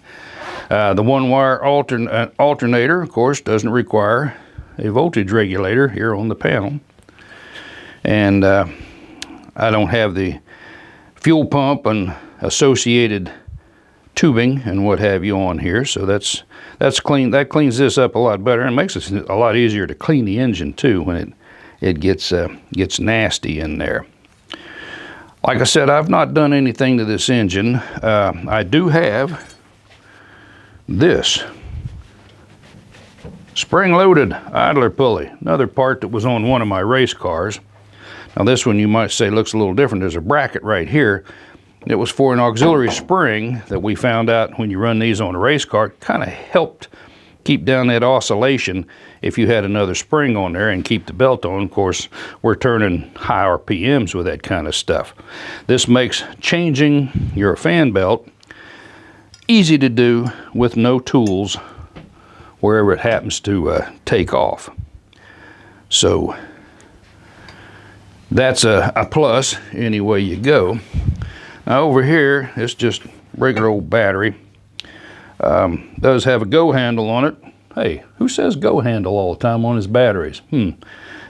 The 1-wire alternator, of course, doesn't require a voltage regulator here on the panel. And I don't have the fuel pump and associated tubing and what have you on here, so that's clean. That cleans this up a lot better and makes it a lot easier to clean the engine too when it gets nasty in there. Like I said, I've not done anything to this engine. I do have this spring-loaded idler pulley, another part that was on one of my race cars. Now this one you might say looks a little different. There's a bracket right here. It was for an auxiliary spring that we found out when you run these on a race car, kind of helped keep down that oscillation if you had another spring on there and keep the belt on. Of course, we're turning high RPMs with that kind of stuff. This makes changing your fan belt easy to do with no tools wherever it happens to take off. So that's a plus any way you go. Now over here, it's just regular old battery. Does have a go handle on it. Hey, who says go handle all the time on his batteries?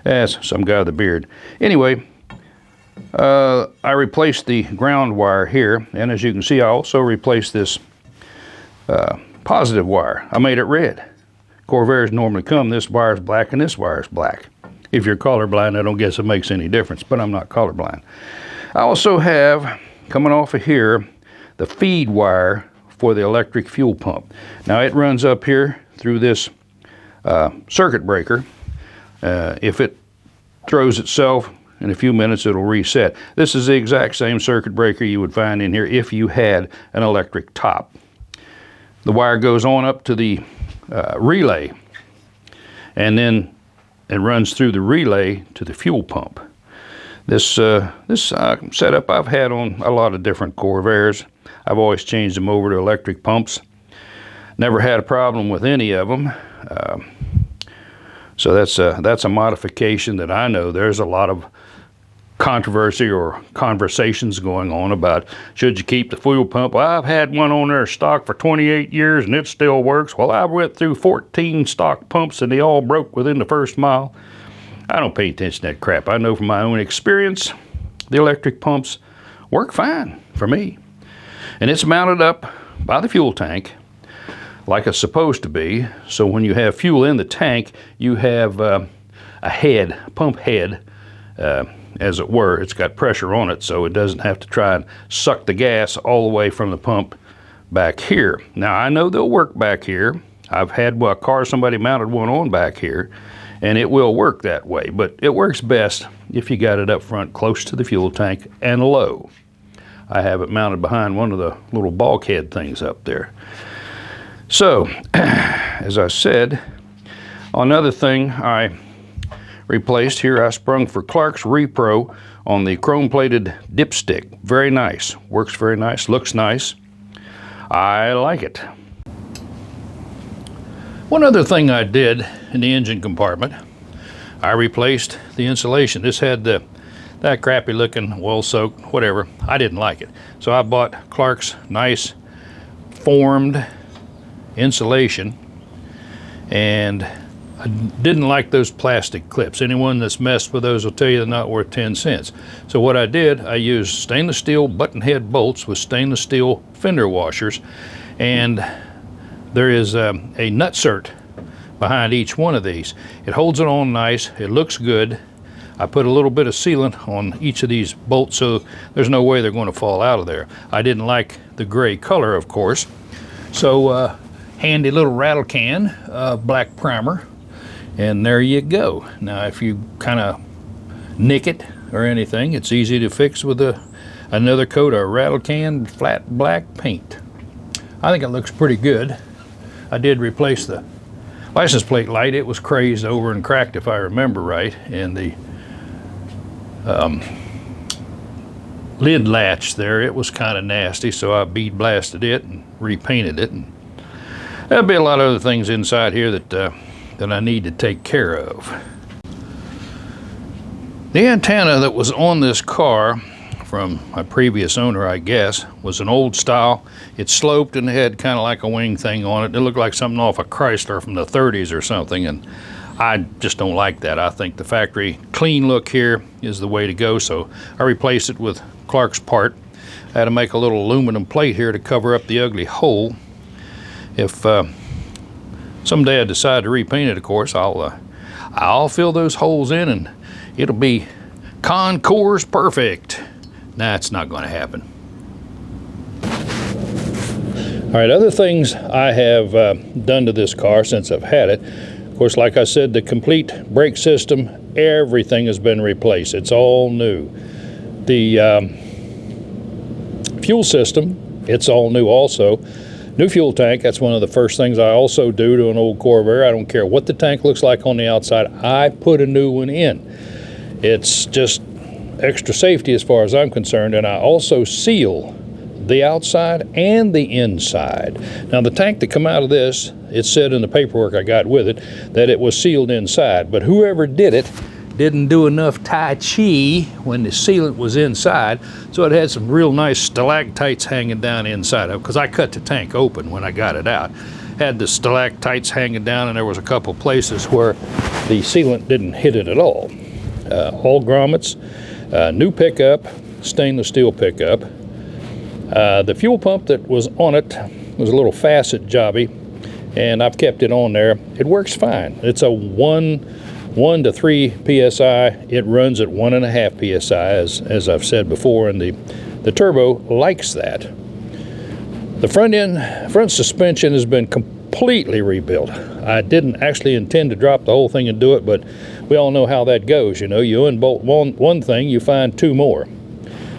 That's some guy with a beard. Anyway, I replaced the ground wire here, and as you can see, I also replaced this positive wire. I made it red. Corvairs normally come, this wire is black and this wire is black. If you're colorblind, I don't guess it makes any difference, but I'm not colorblind. I also have, coming off of here, the feed wire for the electric fuel pump. Now it runs up here through this circuit breaker. If it throws itself, in a few minutes it'll reset. This is the exact same circuit breaker you would find in here if you had an electric top. The wire goes on up to the relay, and then it runs through the relay to the fuel pump. This setup I've had on a lot of different Corvairs. I've always changed them over to electric pumps. Never had a problem with any of them. So that's a modification that I know there's a lot of controversy or conversations going on about, should you keep the fuel pump? Well, I've had one on there stock for 28 years and it still works. Well, I went through 14 stock pumps and they all broke within the first mile. I don't pay attention to that crap. I know from my own experience, the electric pumps work fine for me. And it's mounted up by the fuel tank like it's supposed to be. So when you have fuel in the tank, you have a pump head, as it were. It's got pressure on it, so it doesn't have to try and suck the gas all the way from the pump back here. Now, I know they'll work back here. I've had a car, somebody mounted one on back here, and it will work that way, but it works best if you got it up front close to the fuel tank and low. I have it mounted behind one of the little bulkhead things up there. So, as I said, another thing I replaced here, I sprung for Clark's Repro on the chrome-plated dipstick. Very nice. Works very nice. Looks nice. I like it. One other thing I did in the engine compartment, I replaced the insulation. This had that crappy looking, well-soaked, whatever. I didn't like it. So I bought Clark's nice formed insulation, and I didn't like those plastic clips. Anyone that's messed with those will tell you they're not worth 10 cents. So what I did, I used stainless steel button head bolts with stainless steel fender washers, and there is a nutsert behind each one of these. It holds it on nice, it looks good. I put a little bit of sealant on each of these bolts so there's no way they're going to fall out of there. I didn't like the gray color, of course, so handy little rattle can black primer, and there you go. Now if you kind of nick it or anything, it's easy to fix with another coat of rattle can flat black paint. I think it looks pretty good. I did replace the license plate light. It was crazed over and cracked, if I remember right, and the lid latch there, it was kind of nasty, so I bead blasted it and repainted it. And there'll be a lot of other things inside here that I need to take care of. The antenna that was on this car from my previous owner, I guess, was an old style. It sloped and had kind of like a wing thing on it. It looked like something off a Chrysler from the 30s or something, and I just don't like that. I think the factory clean look here is the way to go, so I replaced it with Clark's part. I had to make a little aluminum plate here to cover up the ugly hole. If someday I decide to repaint it, of course, I'll fill those holes in and it'll be Concours perfect. Nah, it's not going to happen. All right, other things I have done to this car since I've had it. Of course, like I said, the complete brake system, everything has been replaced. It's all new. The fuel system, it's all new also. New fuel tank, that's one of the first things I also do to an old Corvair. I don't care what the tank looks like on the outside, I put a new one in. It's just extra safety as far as I'm concerned, and I also seal the outside and the inside. Now the tank that come out of this, it said in the paperwork I got with it that it was sealed inside, but whoever did it didn't do enough Tai Chi when the sealant was inside, so it had some real nice stalactites hanging down inside of it, because I cut the tank open when I got it out. Had the stalactites hanging down, and there was a couple places where the sealant didn't hit it at all. All grommets, new pickup, stainless steel pickup. The fuel pump that was on it was a little facet jobby, and I've kept it on there. It works fine. It's a 1 to 3 psi. It runs at 1.5 psi, as I've said before, and the turbo likes that. The front suspension has been completely rebuilt. I didn't actually intend to drop the whole thing and do it, but we all know how that goes. You know, you unbolt one thing, you find two more.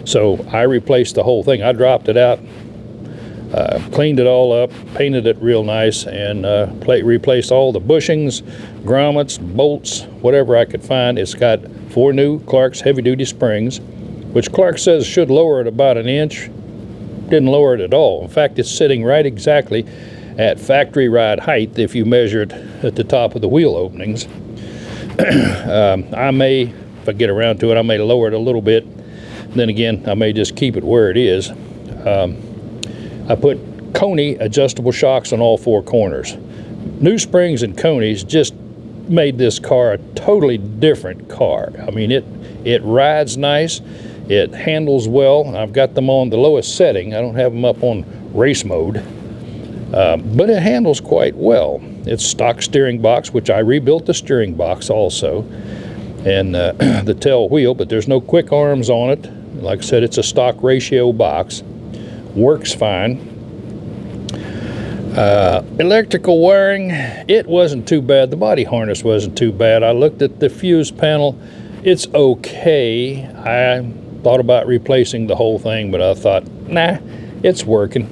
So I replaced the whole thing. I dropped it out, cleaned it all up, painted it real nice, and replaced all the bushings, grommets, bolts, whatever I could find. It's got 4 new Clark's heavy-duty springs, which Clark says should lower it about an inch. Didn't lower it at all. In fact, it's sitting right exactly at factory ride height if you measure it at the top of the wheel openings. I may, if I get around to it, I may lower it a little bit. Then again, I may just keep it where it is. I put Coney adjustable shocks on all 4 corners. New springs and Coneys just made this car a totally different car. I mean, it rides nice, it handles well. I've got them on the lowest setting. I don't have them up on race mode, but it handles quite well. It's stock steering box, which I rebuilt the steering box also, and the tail wheel, but there's no quick arms on it. Like I said, it's a stock ratio box. Works fine. Electrical wiring, it wasn't too bad. The body harness wasn't too bad. I looked at the fuse panel. It's okay. I thought about replacing the whole thing, but I thought, nah, it's working.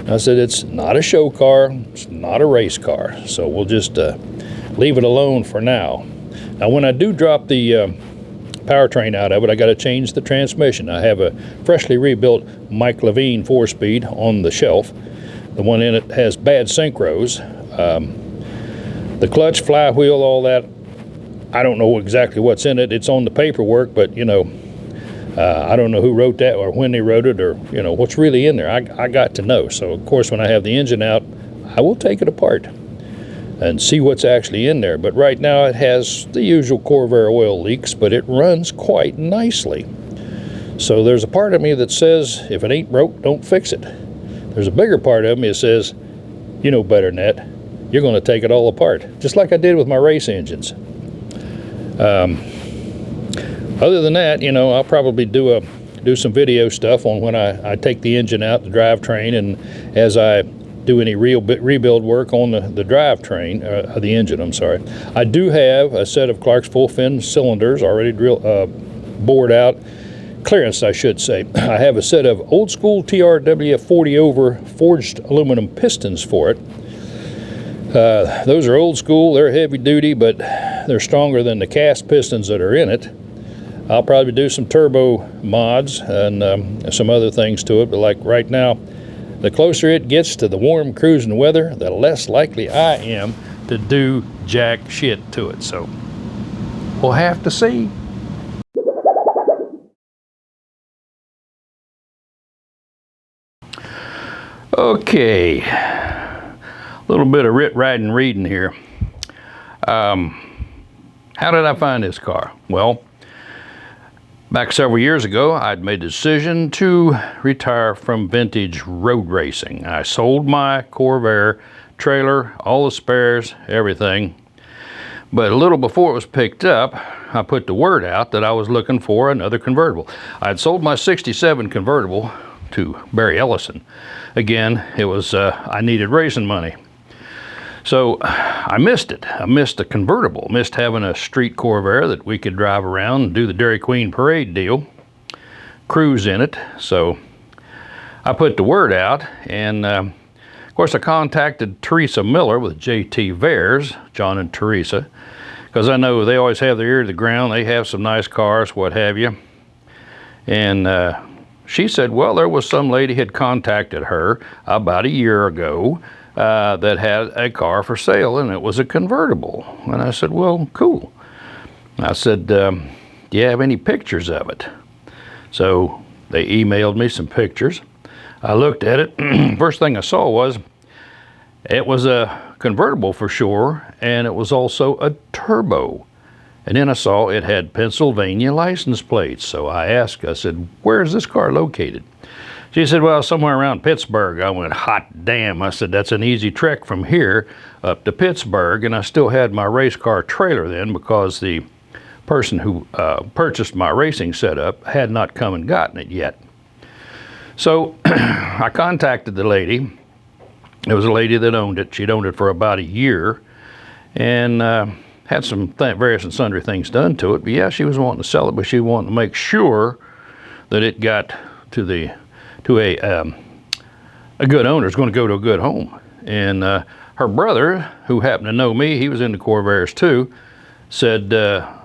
I said, it's not a show car. It's not a race car. So we'll just leave it alone for now. Now, when I do drop the powertrain out of it, I got to change the transmission. I have a freshly rebuilt Mike Levine 4-speed on the shelf. The one in it has bad synchros. The clutch, flywheel, all that, I don't know exactly what's in it. It's on the paperwork, but you know, I don't know who wrote that or when they wrote it, or you know what's really in there. I got to know. So of course, when I have the engine out, I will take it apart and see what's actually in there. But right now it has the usual Corvair oil leaks, but it runs quite nicely. So there's a part of me that says, if it ain't broke, don't fix it. There's a bigger part of me that says, you know better than that. You're going to take it all apart, just like I did with my race engines. Other than that, you know, I'll probably do some video stuff on when I take the engine out, the drivetrain, and as I do any rebuild work on the drivetrain, the engine, I'm sorry. I do have a set of Clark's full fin cylinders already bored out, clearance I should say. I have a set of old school TRW 40 over forged aluminum pistons for it. Those are old school, they're heavy duty, but they're stronger than the cast pistons that are in it. I'll probably do some turbo mods and some other things to it, but like right now, the closer it gets to the warm cruising weather, the less likely I am to do jack shit to it. So we'll have to see. Okay, a little bit of riding reading here. How did I find this car? Well, back several years ago, I'd made the decision to retire from vintage road racing. I sold my Corvair trailer, all the spares, everything. But a little before it was picked up, I put the word out that I was looking for another convertible. I'd sold my '67 convertible to Barry Ellison. Again, it was, I needed racing money. So I missed it. I missed the convertible, missed having a street Corvair that we could drive around and do the Dairy Queen parade deal, cruise in it. So I put the word out, and of course I contacted Teresa Miller with JT Vares, John and Teresa, because I know they always have their ear to the ground. They have some nice cars, what have you. And she said, well, there was some lady had contacted her about a year ago that had a car for sale, and it was a convertible. And I said, well, cool. I said, do you have any pictures of it? So they emailed me some pictures. I looked at it. First thing I saw was it was a convertible for sure, and it was also a turbo. And then I saw it had Pennsylvania license plates. So I asked, I said, where is this car located? She said, well, somewhere around Pittsburgh. I went, hot damn. I said, that's an easy trek from here up to Pittsburgh. And I still had my race car trailer then, because the person who purchased my racing setup had not come and gotten it yet. So I contacted the lady, There was a lady that owned it. She'd owned it for about a year, and had some various and sundry things done to it. But yeah, she was wanting to sell it, but she wanted to make sure that it got to a good owner. It's going to go to a good home. And her brother, who happened to know me, he was into Corvairs too, said,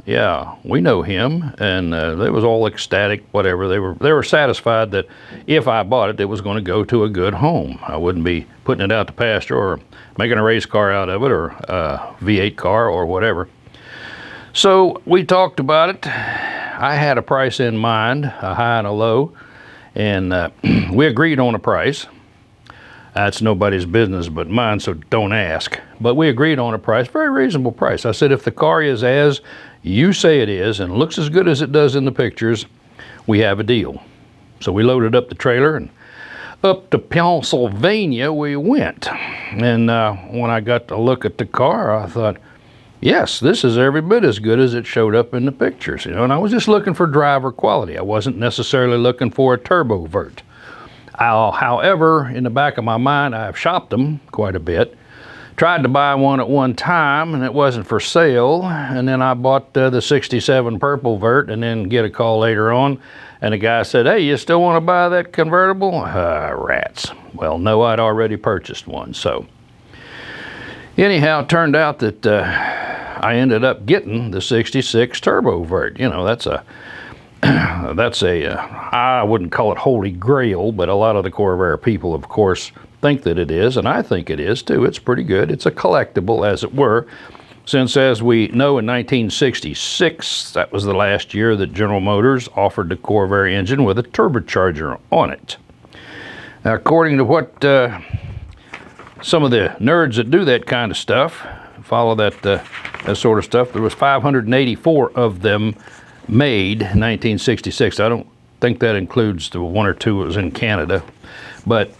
yeah, we know him, and they was all ecstatic, whatever. They were satisfied that if I bought it, it was going to go to a good home. I wouldn't be putting it out to pasture or making a race car out of it, or a V8 car or whatever. So we talked about it. I had a price in mind, a high and a low, and we agreed on a price. That's nobody's business but mine, so don't ask. But we agreed on a price, very reasonable price. I said, if the car is as you say it is and looks as good as it does in the pictures, we have a deal. So we loaded up the trailer and up to Pennsylvania we went. And when I got to look at the car, I thought, yes, this is every bit as good as it showed up in the pictures. And I was just looking for driver quality. I wasn't necessarily looking for a turbo vert. However, in the back of my mind, I've shopped them quite a bit. Tried to buy one at one time, and it wasn't for sale. And then I bought the 67 purple vert, and then get a call later on, and the guy said, hey, you still want to buy that convertible? Rats. Well, no, I'd already purchased one. So anyhow, it turned out that I ended up getting the 66 turbo vert. That's I wouldn't call it holy grail, but a lot of the Corvair people, of course, think that it is, and I think it is too. It's pretty good. It's a collectible, as it were, since, as we know, in 1966, that was the last year that General Motors offered the Corvair engine with a turbocharger on it. Now, according to what some of the nerds that do that kind of stuff, follow that sort of stuff, there was 584 of them made in 1966. I don't think that includes the one or two that was in Canada, but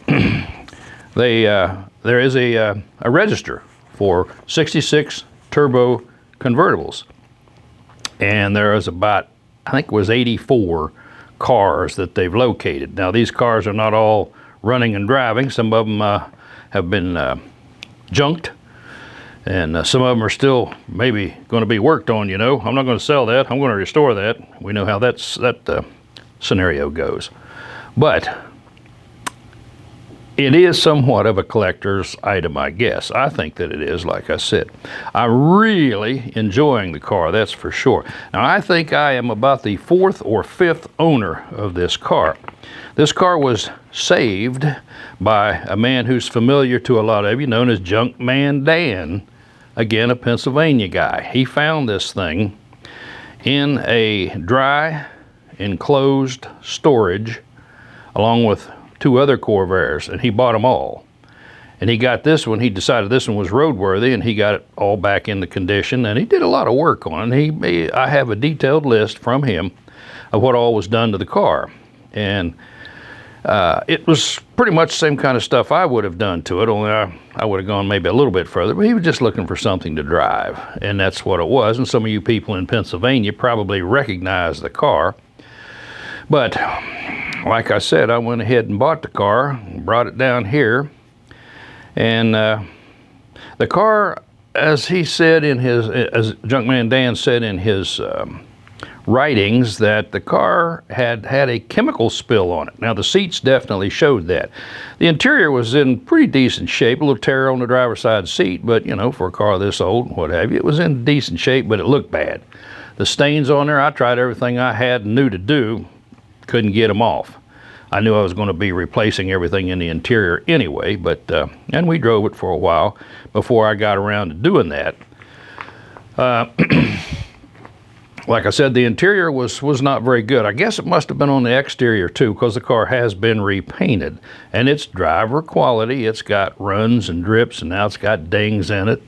there is a register for 66 turbo convertibles, and there is about, I think it was 84 cars that they've located. Now, these cars are not all running and driving. Some of them have been junked, and some of them are still maybe going to be worked on. I'm not going to sell that. I'm going to restore that. We know how that scenario goes. But it is somewhat of a collector's item, I guess. I think that it is, like I said. I'm really enjoying the car, that's for sure. Now, I think I am about the 4th or 5th owner of this car. This car was saved by a man who's familiar to a lot of you, known as Junkman Dan. Again, a Pennsylvania guy. He found this thing in a dry, enclosed storage, along with 2 other Corvairs, and he bought them all. And he got this one. He decided this one was roadworthy, and he got it all back into condition, and he did a lot of work on it. I have a detailed list from him of what all was done to the car. And it was pretty much the same kind of stuff I would have done to it, only I would have gone maybe a little bit further, but he was just looking for something to drive, and that's what it was. And some of you people in Pennsylvania probably recognize the car. But like I said, I went ahead and bought the car, brought it down here, and the car, as he said as Junkman Dan said in his writings, that the car had a chemical spill on it. Now, the seats definitely showed that. The interior was in pretty decent shape, a little tear on the driver's side seat, but for a car this old, what have you, it was in decent shape, but it looked bad. The stains on there, I tried everything I had and knew to do, couldn't get them off. I knew I was going to be replacing everything in the interior anyway, but and we drove it for a while before I got around to doing that. Like I said, the interior was not very good. I guess it must have been on the exterior too, because the car has been repainted, and it's driver quality. It's got runs and drips, and now it's got dings in it,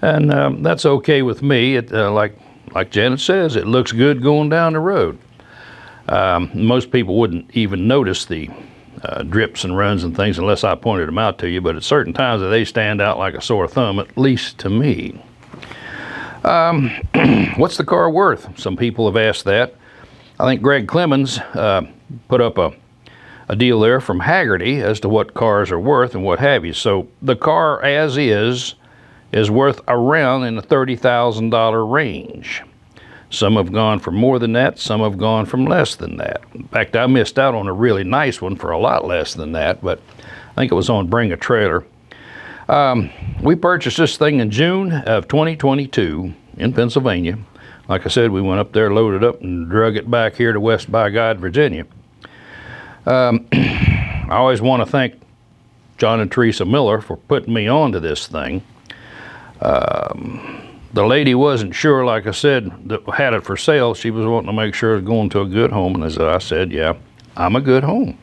and that's okay with me. It like Janet says, it looks good going down the road. Most people wouldn't even notice the drips and runs and things unless I pointed them out to you, but at certain times they stand out like a sore thumb, at least to me. What's the car worth? Some people have asked that. I think Greg Clemens put up a deal there from Haggerty as to what cars are worth and what have you. So the car as is worth around in the $30,000 range. Some have gone for more than that, some have gone from less than that. In fact, I missed out on a really nice one for a lot less than that, but I think it was on Bring a Trailer. We purchased this thing in June of 2022 in Pennsylvania. Like I said, we went up there, loaded up, and drug it back here to West by God, Virginia. I always want to thank John and Teresa Miller for putting me onto this thing. The lady wasn't sure, like I said, that had it for sale. She was wanting to make sure it was going to a good home, and as I said, yeah, I'm a good home.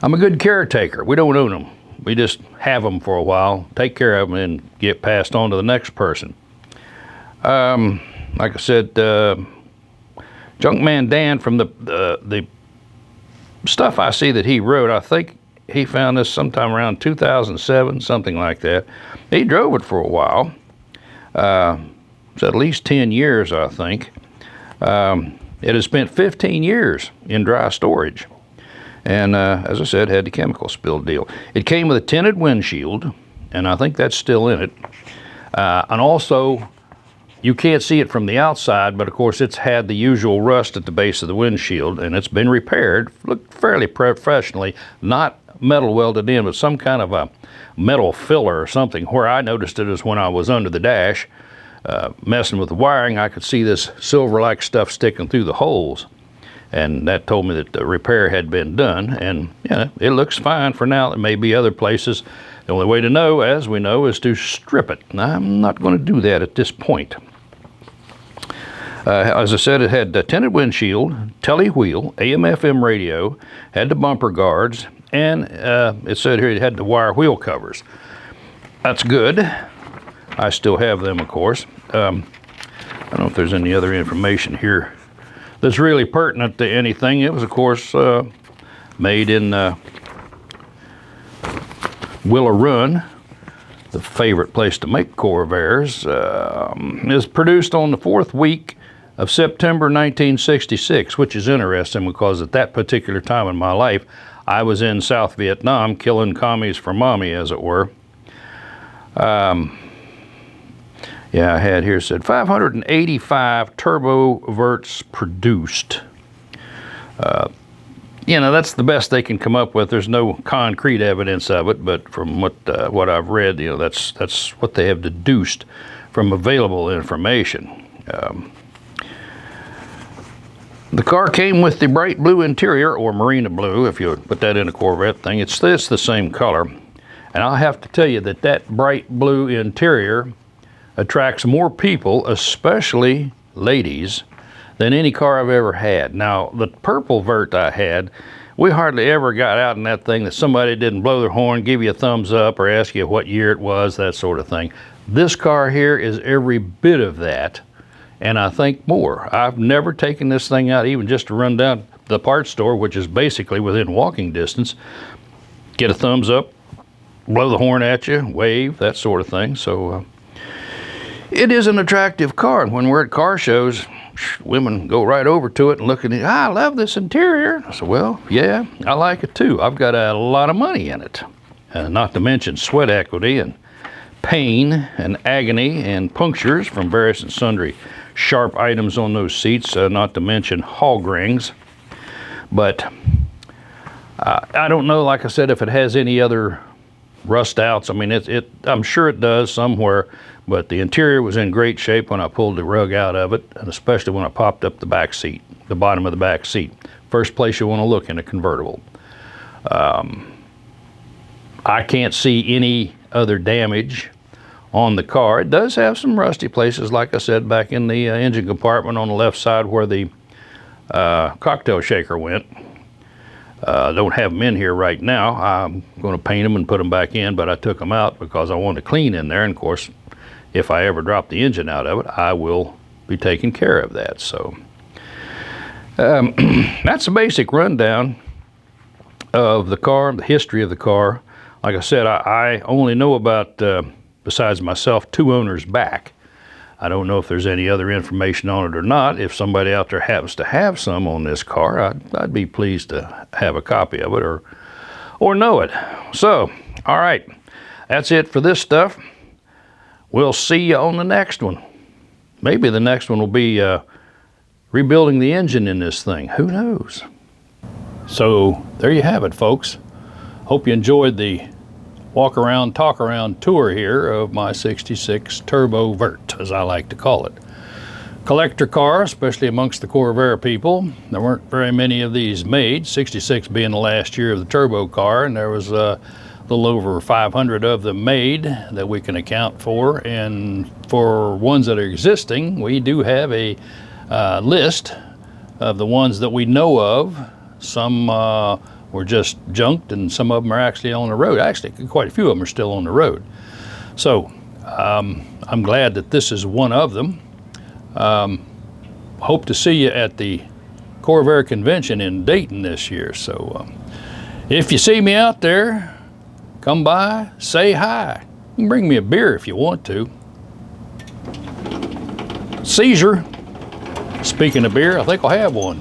I'm a good caretaker. We don't own them. We just have them for a while, take care of them, and get passed on to the next person. Like I said, Junkman Dan, from the stuff I see that he wrote, I think he found this sometime around 2007, something like that. He drove it for a while. It's at least 10 years, I think. It has spent 15 years in dry storage. And as I said, had the chemical spill deal. It came with a tinted windshield, and I think that's still in it. And also, you can't see it from the outside, but of course it's had the usual rust at the base of the windshield, and it's been repaired, looked fairly professionally, not metal welded in, but some kind of a metal filler or something. Where I noticed it is when I was under the dash, messing with the wiring, I could see this silver-like stuff sticking through the holes. And that told me that the repair had been done, and yeah, it looks fine for now. There may be other places. The only way to know, as we know, is to strip it. Now, I'm not going to do that at this point. As I said, it had the tinted windshield, tele wheel, AM/FM radio, had the bumper guards, and it said here it had the wire wheel covers. That's good. I still have them, of course. I don't know if there's any other information here that's really pertinent to anything. It was, of course, made in Willow Run, the favorite place to make Corvairs. Is produced on the 4th week of September 1966, which is interesting because at that particular time in my life, I was in South Vietnam killing commies for mommy, as it were. Yeah, I had here said 585 turbo verts produced. You know, that's the best they can come up with. There's no concrete evidence of it, but from what I've read, you know, that's what they have deduced from available information. The car came with the bright blue interior, or marina blue, if you put that in a Corvette thing. It's the same color. And I'll have to tell you that that bright blue interior attracts more people, especially ladies, than any car I've ever had. Now, the purple vert I had, we hardly ever got out in that thing that somebody didn't blow their horn, give you a thumbs up, or ask you what year it was, that sort of thing. This car here is every bit of that, and I think more. I've never taken this thing out even just to run down the parts store, which is basically within walking distance, get a thumbs up, blow the horn at you, wave, that sort of thing. So it is an attractive car, and when we're at car shows, women go right over to it and look at it. I love this interior. I said, well, yeah, I like it too. I've got a lot of money in it, not to mention sweat equity and pain and agony and punctures from various and sundry sharp items on those seats, not to mention hog rings. But I don't know, like I said, if it has any other rust outs. I mean, I'm sure it does somewhere, but the interior was in great shape when I pulled the rug out of it, and especially when I popped up the back seat, the bottom of the back seat. First place you want to look in a convertible. I can't see any other damage on the car. It does have some rusty places, like I said, back in the engine compartment on the left side where the cocktail shaker went. Don't have them in here right now. I'm going to paint them and put them back in, but I took them out because I wanted to clean in there. And of course, if I ever drop the engine out of it, I will be taking care of that. So that's a basic rundown of the car, the history of the car. Like I said, I only know about, besides myself, 2 owners back. I don't know if there's any other information on it or not. If somebody out there happens to have some on this car, I'd be pleased to have a copy of it or know it. So, all right, that's it for this stuff. We'll see you on the next one. Maybe the next one will be rebuilding the engine in this thing. Who knows? So there you have it, folks. Hope you enjoyed the walk around, talk around tour here of my 66 Turbo Vert, as I like to call it. Collector car, especially amongst the Corvair people. There weren't very many of these made, 66 being the last year of the turbo car, and there was a little over 500 of them made that we can account for. And for ones that are existing, we do have a list of the ones that we know of. Some were just junked, and some of them are actually on the road. Actually, quite a few of them are still on the road. So I'm glad that this is one of them. Hope to see you at the Corvair convention in Dayton this year. So if you see me out there, come by, say hi. You can bring me a beer if you want to. Seizure. Speaking of beer, I think I'll have one.